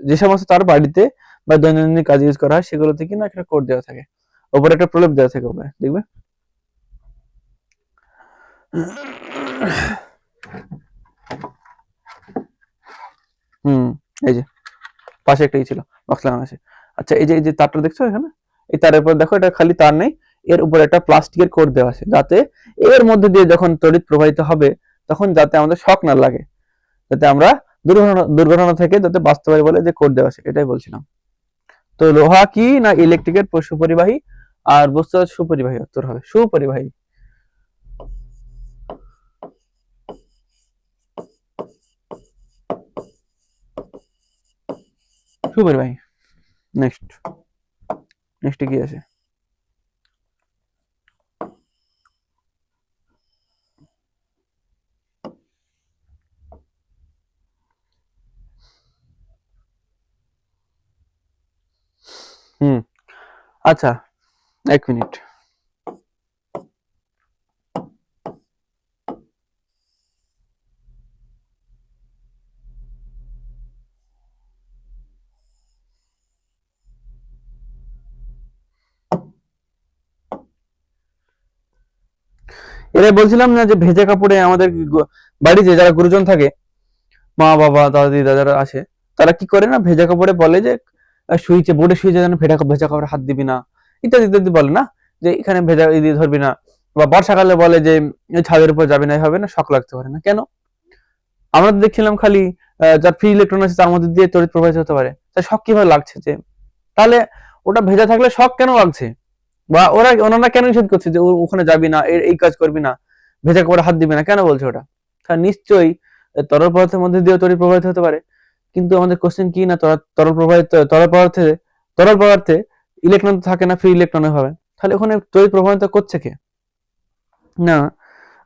যে সমস্ত তার বাড়িতে বা দৈনন্দিন কাজে ইউজ করা হয় সেগুলোতে কিনা একটা কোট দেওয়া থাকে, উপরে একটা প্রলেপ দেওয়া থাকে উপরে, দেখবে। এই যে পাশে একটাই ছিল বক্স লাগানো আছে। আচ্ছা এই যে তারটা দেখছো এখানে, এই তারের উপর দেখো এটা খালি তার নেই, এর উপরে একটা প্লাস্টিকের কোট দেওয়া আছে, যাতে এর মধ্যে দিয়ে যখন তড়িৎ প্রবাহিত হবে তখন যাতে আমাদের শক না লাগে, যাতে আমরা দুর্ঘটনা থেকে যাতে বাঁচতে পারি বলে যে কোট দেওয়া আছে, এটাই বলছিলাম। তো লোহা কি না ইলেকট্রিকের সুপরিবাহী, আর বস্তু সুপরিবাহী, উত্তর হবে সুপরিবাহী। সুপরিবাহী। নেক্সট কি আছে, আচ্ছা 1 মিনিট। এটাই বলছিলাম না যে ভেজা কাপড়ে আমাদের বাড়িতে যারা গুরুজন থাকে, মা বাবা দাদি দাদারা আসে, তারা কি করে না ভেজা কাপড়ে বলে যে সুইচে বোর্ডে সুইচে যেন ভেজা কাপড়ে হাত দিবি না, ইত্যাদি ইত্যাদি বলে না, যে এখানে ভেজা দিয়ে ধরবি না। বা বর্ষাকালে বলে যে ছাদের উপর যাবি না, হবে না, শক লাগতে পারে না। কেন, আমরা তো দেখছিলাম খালি যার ফ্রি ইলেকট্রন আছে তার মধ্যে দিয়ে তড়িৎ প্রবাহিত হতে পারে, তাই শক কিভাবে লাগছে, যে তাহলে ওটা ভেজা থাকলে শক কেন লাগছে, বা ওনারা কেন নিষেধ করছে যে ওখানে যাবি না, এই কাজ করবি না, ভেজা কাপড়ে হাত দিবি না, কেন বলছে ওটা? নিশ্চয়ই তরল পদার্থের মধ্যে দিয়ে তড়িৎ প্রবাহিত হতে পারে। কিন্তু আমাদের কোশ্চেন কি না, তরল পদার্থে ইলেকট্রন থাকে না, ফ্রি ইলেকট্রন হবে, তাহলে ওখানে তড়িৎ প্রবাহিত করছে কে? না,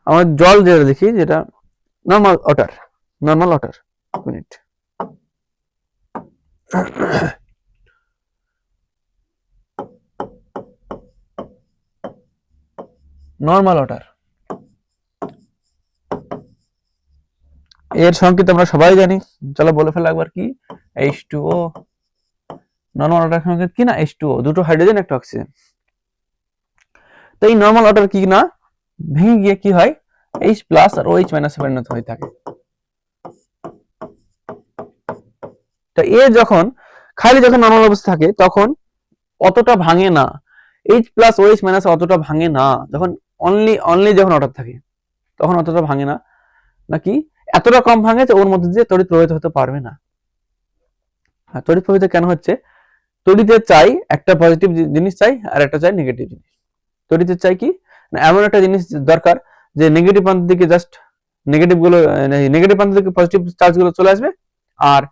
আমরা জল যেটা দেখি, যেটা normal water, minute, normal water, এর সংকেত আমরা সবাই জানি, চলো বলে ফেলা একবার কি, H2O। নর্মাল ওয়াটার সংকেত কি না, H2O, দুটো হাইড্রোজেন একটা অক্সিজেন। তো এই নর্মাল ওয়াটার কি না ভেঙে গিয়ে কি হয়, H+ আর OH- এ পরিণত হয়ে থাকে। তো এ যখন নর্মাল অবস্থা থাকে তখন অতটা ভাঙে না, H+ OH- অতটা ভাঙে না, যখন অনলি যখন ওয়াটার থাকে তখন অতটা ভাঙে না, নাকি এতটা কম ভাঙে যে ওর মধ্যে দিয়ে তড়িৎ প্রবাহিত হতে পারবে না। তড়িৎ প্রবাহিত কেন হচ্ছে, তড়িতের চাই একটা পজিটিভ জিনিস চাই আর একটা চাই নেগেটিভ জিনিস। তড়িতের চাই কি না এমন একটা জিনিস দরকার যে নেগেটিভ প্রান্তের দিকে জাস্ট নেগেটিভ প্রান্তের দিকে পজিটিভ চার্জ গুলো চলে আসবে, আর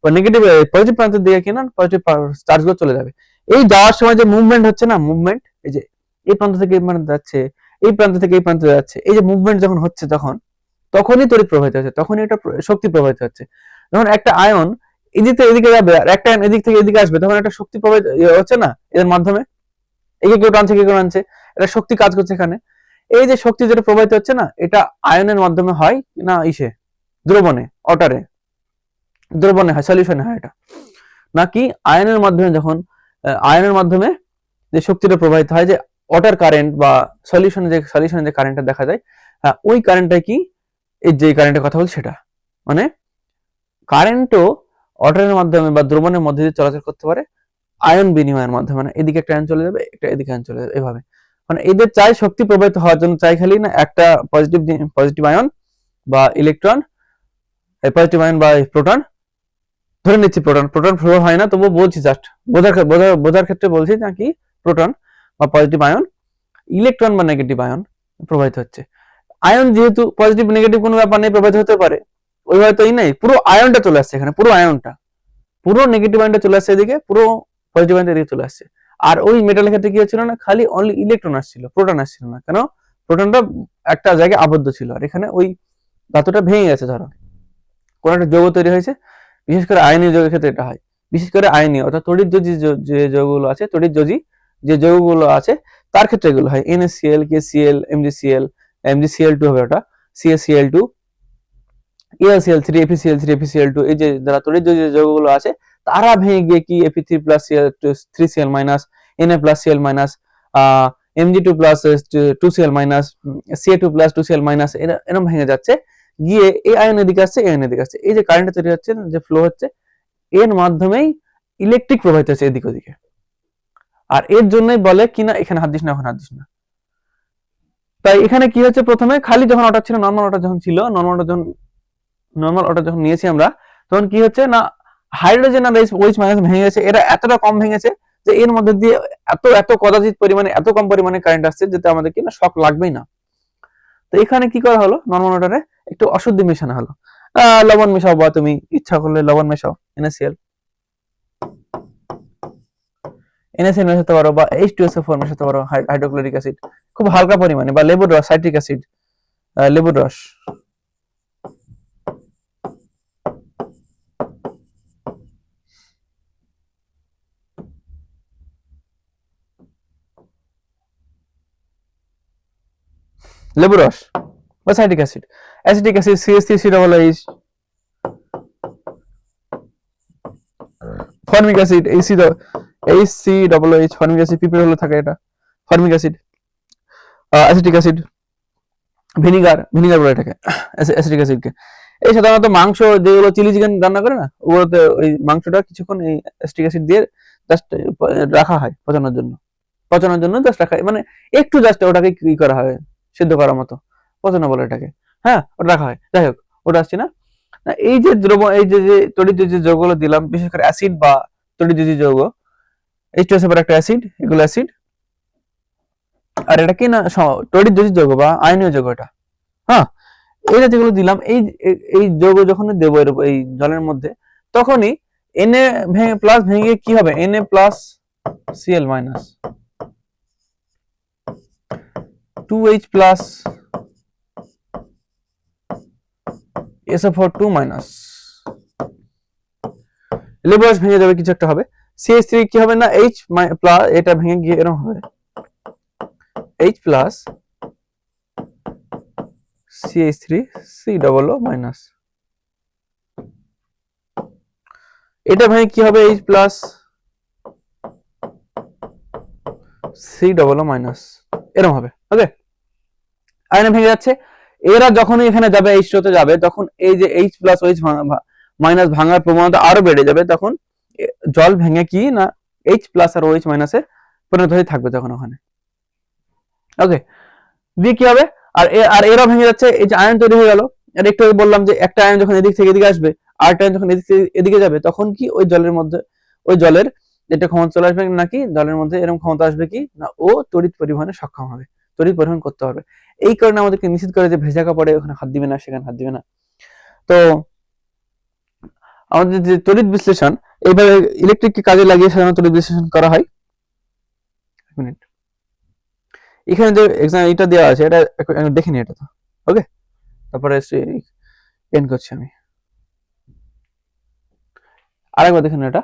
পজিটিভ প্রান্তের দিকে কিনা পজিটিভ চার্জ গুলো চলে যাবে। এই যাওয়ার সময় যে মুভমেন্ট হচ্ছে না, মুভমেন্ট, এই যে এই প্রান্ত থেকে এই প্রান্তে যাচ্ছে, এই প্রান্ত থেকে এই প্রান্তে যাচ্ছে, এই যে মুভমেন্ট যখন হচ্ছে তখনই তড়িৎ প্রবাহিত হচ্ছে, তখনই একটা শক্তি প্রবাহিত হচ্ছে। যখন একটা আয়ন এদিক থেকে এদিকে যাবে আর একটা আয়ন এদিক থেকে এদিকে আসবে, তখন একটা শক্তি প্রবাহিত হচ্ছে না এর মাধ্যমে, একে কেউ টানছে কেউ টানছে, এটা শক্তি কাজ করছে এখানে। এই যে শক্তি যেটা প্রবাহিত হচ্ছে না, এটা আয়নের মাধ্যমে হয় না দ্রবণে, হয়, সলিউশনে হয় এটা, নাকি আয়নের মাধ্যমে, যখন আয়নের মাধ্যমে যে শক্তিটা প্রবাহিত হয়, যে ওয়াটার কারেন্ট বা সলিউশনে যে কারেন্টটা দেখা যায়, ওই কারেন্টটা কি, এই যে কারেন্টের কথা বলছি সেটা, মানে কারেন্টও ওয়াটারের মাধ্যমে বা দ্রবণের মধ্যে দিয়ে চলাচল করতে পারে আয়ন বিনিময়ের মাধ্যমে, মানে এদিকে একটা আয়ন চলে যাবে, একটা এদিকে আয়ন চলে যাবে, এভাবে। মানে এদের চাই শক্তি প্রবাহিত হওয়ার জন্য চাই খালি না একটা পজিটিভ আয়ন বা ইলেকট্রন, পজিটিভ আয়ন বা প্রোটন, ধরে নিচ্ছি প্রোটন ফ্লো হয় না, তবুও বলছি জাস্ট বোঝার ক্ষেত্রে বলছি নাকি প্রোটন বা পজিটিভ আয়ন, ইলেকট্রন বা নেগেটিভ আয়ন প্রবাহিত হচ্ছে। আয়ন যেহেতু পজিটিভ নেগেটিভ কোনো ব্যাপার নেই, প্রবাহিত হতে পারে, ওইভাবে তো নেই, পুরো আয়নটা চলে আসছে এখানে, পুরো নেগেটিভ আয়নটা চলে আসছে এদিকে, পুরো পজিটিভ আয়নটা এদিকে চলে আসছে। আর ওই মেটালের ক্ষেত্রে কি হচ্ছিল না, খালি অনলি ইলেকট্রন আসছিল, প্রোটন আসছিল না। কেন? প্রোটনটা একটা জায়গায় আবদ্ধ ছিল, আর এখানে ওই ধাতুটা ভেঙে গেছে। ধরো কোন একটা যৌগ তৈরি হয়েছে, বিশেষ করে আয়নীয় যৌগের ক্ষেত্রে এটা হয়, বিশেষ করে আয়নীয় অর্থাৎ তড়িৎযোজী যে যৌগগুলো আছে, তড়িৎযোজী যে যৌগগুলো আছে তার ক্ষেত্রে এগুলো হয়। NaCl, KCl, MgCl, MgCl2 হবে ওটা, CaCl2, AlCl3, FeCl3, FeCl2, এই যে যারা তড়িৎযোজী যে যৌগগুলো আছে তারা ভেঙে গিয়ে কি Fe3+Cl3Cl minus, Na+Cl minus, Mg2+2Cl minus, Ca2+2Cl minus, এরকম ভেঙে যাচ্ছে, গিয়ে এই আয়ন এদিকে আসছে, এই আয়ন এদিকে আসছে, এই যে কারেন্টটা তৈরি হচ্ছে, যে ফ্লো হচ্ছে, এর মাধ্যমেই ইলেকট্রিক প্রবাহিত হচ্ছে এদিক ওদিকে। আর এর জন্যই বলে কিনা এখানে হাত দিস না, ওখানে হাত দিস না। তাই এখানে কি হচ্ছে, প্রথমে খালি যখন অর্ডার ছিল, নর্মাল অর্ডার যখন ছিল, নর্মাল অর্ডার যখন নিয়েছি আমরা, তখন কি হচ্ছে না, হাইড্রোজেন আর OH মাইনাস ভেঙে গেছে, এরা এতটা কম ভেঙেছে যে এর মধ্যে দিয়ে এত কদাচিৎ পরিমাণে, এত কম পরিমাণে কারেন্ট আসছে যেটা আমাদের কি না শক লাগবেই না। তো এখানে কি করা হলো, নর্মাল অর্ডারে একটু অশুদ্ধি মেশানো হলো। লবণ মেশাও, বা তুমি ইচ্ছা করলে লবণ মেশাও, NaCl মেশাতে পারো, বা H2SO4 মেশাতে পারো, হাইড্রোক্লোরিক অ্যাসিড খুব হালকা পরিমাণে, বা লেবুর রস, সাইট্রিক অ্যাসিড, লেবুর রস। লেবুর রস বা citric acid, acetic acid, CH3COOH, formic acid, HCOOH, formic acid, পিঁপড়ে হলে থাকে এটা, formic acid, acetic acid, vinegar বলে এটাকে, অ্যাসিটিক অ্যাসিডকে। এই সাধারণত মাংস যেগুলো চিলি চিকেন রান্না করে না, ওগুলোতে ওই মাংসটা কিছুক্ষণ এই অ্যাসিটিক অ্যাসিড দিয়ে জাস্ট রাখা হয় পচানোর জন্য জাস্ট রাখা হয়, মানে একটু জাস্ট ওটাকে কি করা হয়, সিদ্ধ করার মতো, পচানো বলে এটাকে, হ্যাঁ, ওটা রাখা হয়। যাই হোক, ওটা আসছে না, এই যে দ্রবণ, এই যে তড়িৎযোজী যৌগগুলো দিলাম, বিশেষ করে অ্যাসিড বা তড়িৎযোজী যৌগ, H2SO4 একটা অ্যাসিড, এগুলো অ্যাসিড, আর এটা কি না তড়িৎযোজী যৌগ বা আয়নীয় যৌগ এটা, হ্যাঁ। এইটা যেগুলো দিলাম, এই যৌগ যখন দেবো এই জলের মধ্যে, তখনই Na প্লাস ভেঙে কি হবে, Na+Cl minus, 2H plus SO4 2 minus, লেবুরস ভেঙে যাবে, কিছু একটা হবে, CH3 কি হবে না, H প্লাস, এটা ভেঙে গিয়ে এরকম হবে, H plus CH3 COO minus, এটা ভেঙে কি হবে, H প্লাস COO মাইনাস, এরকম হবে। ওকে, আয়নে ভেঙে যাচ্ছে, এরা যখনই এখানে যাবে, H2 তে যাবে, তখন এই যে H প্লাস OH মাইনাস ভাঙার প্রবণতা আরো বেড়ে যাবে, তখন জল ভেঙে কি না H প্লাস আর OH মাইনাসে পরিণত হয়ে থাকবে তখন ওখানে। ওকে, দিয়ে কি হবে, আর এরা ভেঙে যাচ্ছে, এই যে আয়ন তৈরি হয়ে গেল। আর একটু আগে বললাম যে একটা আয়ন যখন এদিক থেকে এদিকে আসবে, আরেকটা আয়ন যখন এদিক থেকে এদিকে যাবে, তখন কি ওই জলের মধ্যে, ওই জলের এটা ক্ষমতা চলে আসবে নাকি, জলের মধ্যে এরকম ক্ষমতা আসবে কি না, ও তড়িৎ পরিবহনে সক্ষম হবে, তড়িৎ পরিবহন করতে পারবে। এই কারণে আমাদেরকে নিশ্চিত করে যে ভেজা কাপড়ে ওখানে হাত দিবে না, সেখানে হাত দিবে না। তো আমাদের যে তড়িৎ বিশ্লেষণ, এইভাবে ইলেকট্রিককে কাজে লাগিয়ে সাধারণত তড়িৎ বিশ্লেষণ করা হয়। এক মিনিট, এখানে যে এক্সাম এটা দেওয়া আছে, এটা দেখিনি এটা তো। ওকে, তারপরে এন্ড করছি আমি, আরেকবার দেখুন এটা,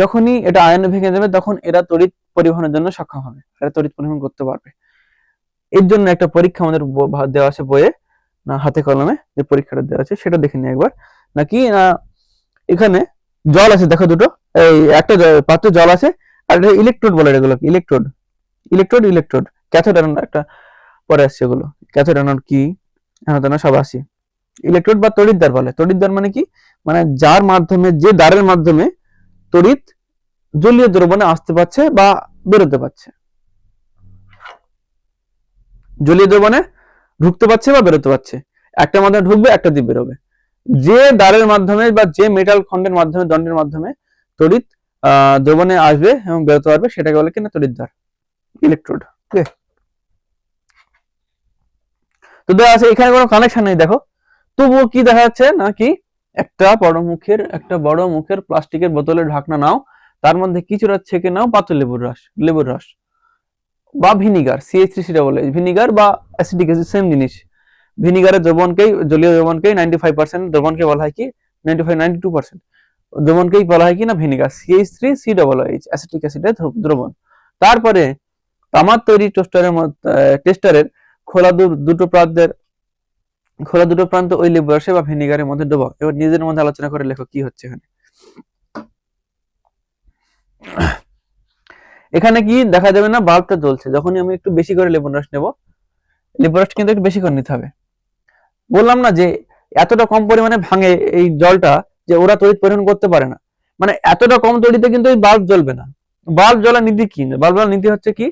যখনই এটা আয়নে ভেঙে যাবে, তখন এরা তড়িৎ পরিবহনের জন্য সক্ষম হবে, এরা তড়িৎ পরিবহন করতে পারবে। এর জন্য একটা পরীক্ষা আমাদের দেওয়া আছে বইয়ে, না হাতে কলমে যে পরীক্ষাটা দেওয়া আছে, সেটা দেখে নিই একবার। নাকি এখানে জল আছে, দেখো দুটো, এই একটা পাত্রে জল আছে, আর ইলেকট্রোড বলে, এগুলো ইলেকট্রোড, ক্যাথোড অ্যানোড একটা পরে আসছে, এগুলো ক্যাথোড অ্যানোড কি, অ্যানোড সব আসছে। ইলেকট্রোড বা তড়িৎদ্বার বলে, তড়িৎদ্বার মানে কি, মানে যার মাধ্যমে, যে দ্বারের মাধ্যমে তড়িৎ জলীয় দ্রবণে আসতে পারছে বা বেরোতে পারছে, জলীয় দ্রবণে ঢুকতে পারছে বা বেরোতে পারছে, একটা মাধ্যমে ঢুকবে, একটা দিয়ে বেরোবে। যে দ্বারের মাধ্যমে বা যে মেটাল খন্ডের মাধ্যমে, দণ্ডের মাধ্যমে তড়িৎ দ্রবণে আসবে এবং বেরোতে পারবে সেটাকে বলে কিনা তড়িৎ দ্বার, ইলেকট্রোড। তো দেখা আছে এখানে কোনো কানেকশন নেই দেখো, তবুও কি দেখা যাচ্ছে নাকি একটা বড় মুখের প্লাস্টিকের বোতলের ঢাকনা নাও, তার মধ্যে কিছুটা ছেঁকে নাও পাতল লেবুর রস বা ভিনিগার, CH3COOH, ভিনিগার বা অ্যাসিটিক অ্যাসিড সেম জিনিস। ভিনিগারের দ্রবণকেই, জলীয় দ্রবণকেই 95% দ্রবণকে বলা হয় কি, 92% দ্রবণকেই বলা হয় কি না ভিনিগার, CH3COOH অ্যাসিটিক অ্যাসিডের দ্রবণ। তারপরে তামার তৈরি টেস্টারের খোলা দুটো প্রান্ত ওই লেবু রসে বা ভিনিগারের মধ্যে ডোবাও। এবার নিজের মধ্যে আলোচনা করে লেখো কি হচ্ছে এখানে। এখানে কি দেখা যাবে না, বাল্বটা জ্বলছে। যখনই আমি একটু বেশি করে লেবুর রস নেব, লেবুর রস কিন্তু একটু বেশি করে নিতে হবে। বললাম না যে এতটা কম পরিমাণে ভাঙে এই জলটা যে ওরা তড়িৎ পরিবহন করতে পারে না, মানে এতটা কম তড়িতে কিন্তু এই বাল্ব জ্বলবে না। বাল্ব জ্বলার নীতি কি, বাল্ব জ্বলার নীতি হচ্ছে কি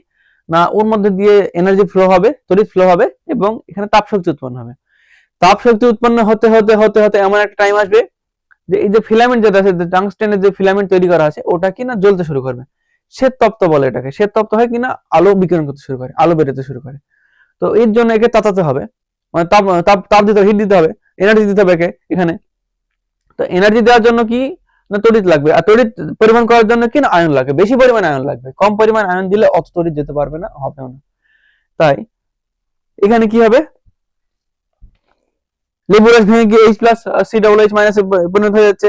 না, ওর মধ্যে দিয়ে এনার্জি ফ্লো হবে, তড়িৎ ফ্লো হবে এবং এখানে তাপ শক্তি উৎপন্ন হবে। তাপ শক্তি উৎপন্ন হতে হতে হতে হতে এমন একটা টাইম আসবে যে এই যে ফিলামেন্ট যেটা আছে, টাংস্টেনের যে ফিলামেন্ট তৈরি করা আছে, ওটা কিনা জ্বলতে শুরু করবে। শ্বেত তপ্ত বলে এটাকে। শ্বেত তপ্ত হয় কিনা আলো বিকিরণ করতে শুরু করে, আলো বেরোতে শুরু করে। তো এর জন্য একে তাতাতে হবে, মানে তাপ তাপ তাপ দিতে হবে, হিট দিতে হবে, এনার্জি দিতে হবে একে এখানে। তো এনার্জি দেওয়ার জন্য কি না তড়িৎ লাগবে, আর তড়িৎ পরিমাণ করার জন্য কি না আয়ন লাগবে, বেশি পরিমাণ আয়ন লাগবে। কম পরিমাণ আয়ন দিলে অত তড়িৎ যেতে পারবে না, হবে না। তাই এখানে কি হবে, লেবু রস ভেঙে গিয়ে H+COOH মাইনাসে পরিণত হয়ে যাচ্ছে,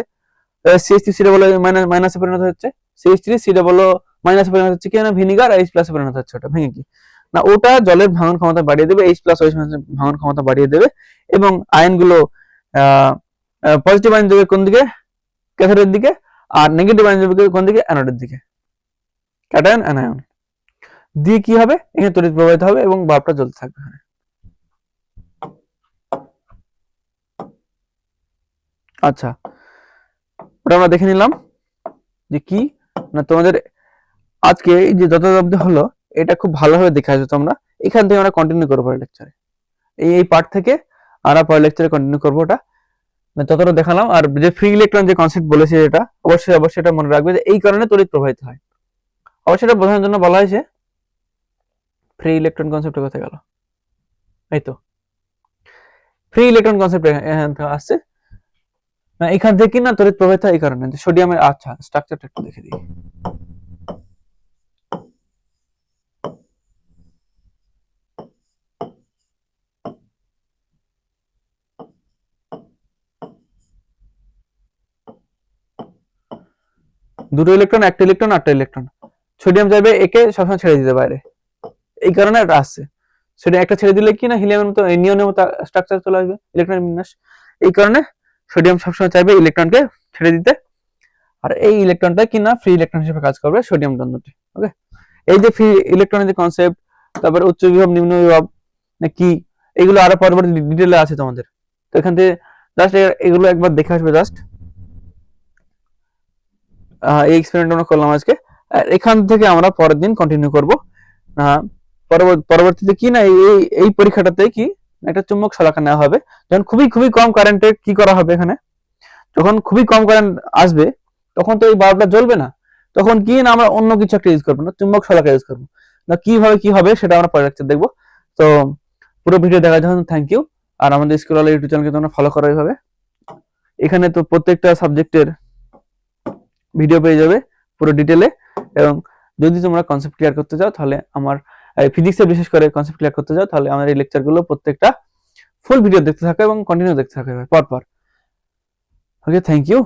CH3COOH মাইনাসে পরিণত হচ্ছে, CH3COO মাইনাসে পরিণত হচ্ছে কি না ভিনিগার, আর H+ পরিণত হচ্ছে ওটা ভেঙে গিয়ে। না ওটা জলের ভাঙন ক্ষমতা বাড়িয়ে দেবে, H+OH ভাঙন ক্ষমতা বাড়িয়ে দেবে এবং আয়নগুলো পজিটিভ আয়ন দেবে কোন দিকে, ক্যাথোডের দিকে, আর নেগেটিভ আয়ন দেবে কোন দিকে, অ্যানোডের দিকে, ক্যাটায়ন অ্যানায়ন দিয়ে কি হবে, এখানে তড়িৎ প্রবাহিত হবে এবং বাল্বটা জ্বলতে থাকবে। আচ্ছা, ওটা আমরা দেখে নিলাম যে কি না তোমাদের আজকে এই যে যত অবধি হলো এটা খুব ভালোভাবে দেখে আসবে তোমরা। এখান থেকে আমরা কন্টিনিউ করবো পরের লেকচারে, এই পার্ট থেকে আমরা পরের লেকচারে কন্টিনিউ করবো। ওটা যতটা দেখালাম, আর যে ফ্রি ইলেকট্রন যে কনসেপ্ট বলেছে এটা অবশ্যই অবশ্যই এটা মনে রাখবে যে এই কারণে তড়িৎ প্রবাহিত হয়। অবশ্যই এটা বোঝানোর জন্য বলা হয়েছে। ফ্রি ইলেকট্রন কনসেপ্ট কোথায় গেল, এই তো ফ্রি ইলেকট্রন কনসেপ্ট এখান থেকে আসছে, এখান থেকে না তড়িৎ প্রবাহিত হয় এই কারণে সোডিয়ামের। আচ্ছা, স্ট্রাকচারটা একটু দেখে দিই। দুটো ইলেকট্রন, একটা ইলেকট্রন, আটটা ইলেকট্রন। সোডিয়াম যাবে একে সবসময় ছেড়ে দিতে পারে, এই কারণে এটা আসছে। সেটা একটা ছেড়ে দিলে কি না হিলিয়ামের মতো, নিয়নের মতো স্ট্রাকচার চলে আসবে, ইলেকট্রনের বিন্যাস। এই কারণে সোডিয়াম সবসময় চাইবে ইলেকট্রনকে ছেড়ে দিতে, আর এই ইলেকট্রনটা কি না ফ্রি ইলেকট্রন হিসেবে কাজ করবে, সোডিয়াম দ্বন্দ্বটি। ওকে, এই যে ফ্রি ইলেকট্রনের যে কনসেপ্ট, তারপরে উচ্চ বিভব নিম্ন বিভব কি, এগুলো আরো পরবর্তী ডিটেইলে আছে তোমাদের। তো এখান থেকে জাস্ট এগুলো একবার দেখে আসবে। জাস্ট এই এক্সপেরিমেন্ট আমরা করলাম আজকে, আর এখান থেকে আমরা পরের দিন কন্টিনিউ করব। পরবর্তীতে কি না এই পরীক্ষাটাতে কি একটা চুম্বক শলাকা নেওয়া হবে। যখন খুবই খুবই কম কারেন্টে কি করা হবে, এখানে যখন খুবই কম কারেন্ট আসবে তখন তো এই বাল্বটা জ্বলবে না, তখন কি না আমরা অন্য কিছু একটা ইউজ করবো, না চুম্বক শলাকা ইউজ করবো। না কিভাবে কি হবে সেটা আমরা পরে লেকচার দেখবো। তো পুরো ভিডিও দেখার জন্য থ্যাংক ইউ। আর আমাদের স্কুল আলো ইউটিউব চ্যানেলকে তোমরা ফলো করো এইভাবে। এখানে তো প্রত্যেকটা সাবজেক্টের ভিডিও পেয়ে যাবে পুরো ডিটেলে, এবং যদি তোমরা কনসেপ্ট ক্লিয়ার করতে চাও তাহলে আমার ফিজিক্সে বিশেষ করে কনসেপ্ট ক্লিয়ার করতে চাও তাহলে আমাদের এই লেকচারগুলো প্রত্যেকটা ফুল ভিডিও দেখতে থাকো এবং কন্টিনিউ দেখতে থাকো পর পর। ওকে, থ্যাংক ইউ।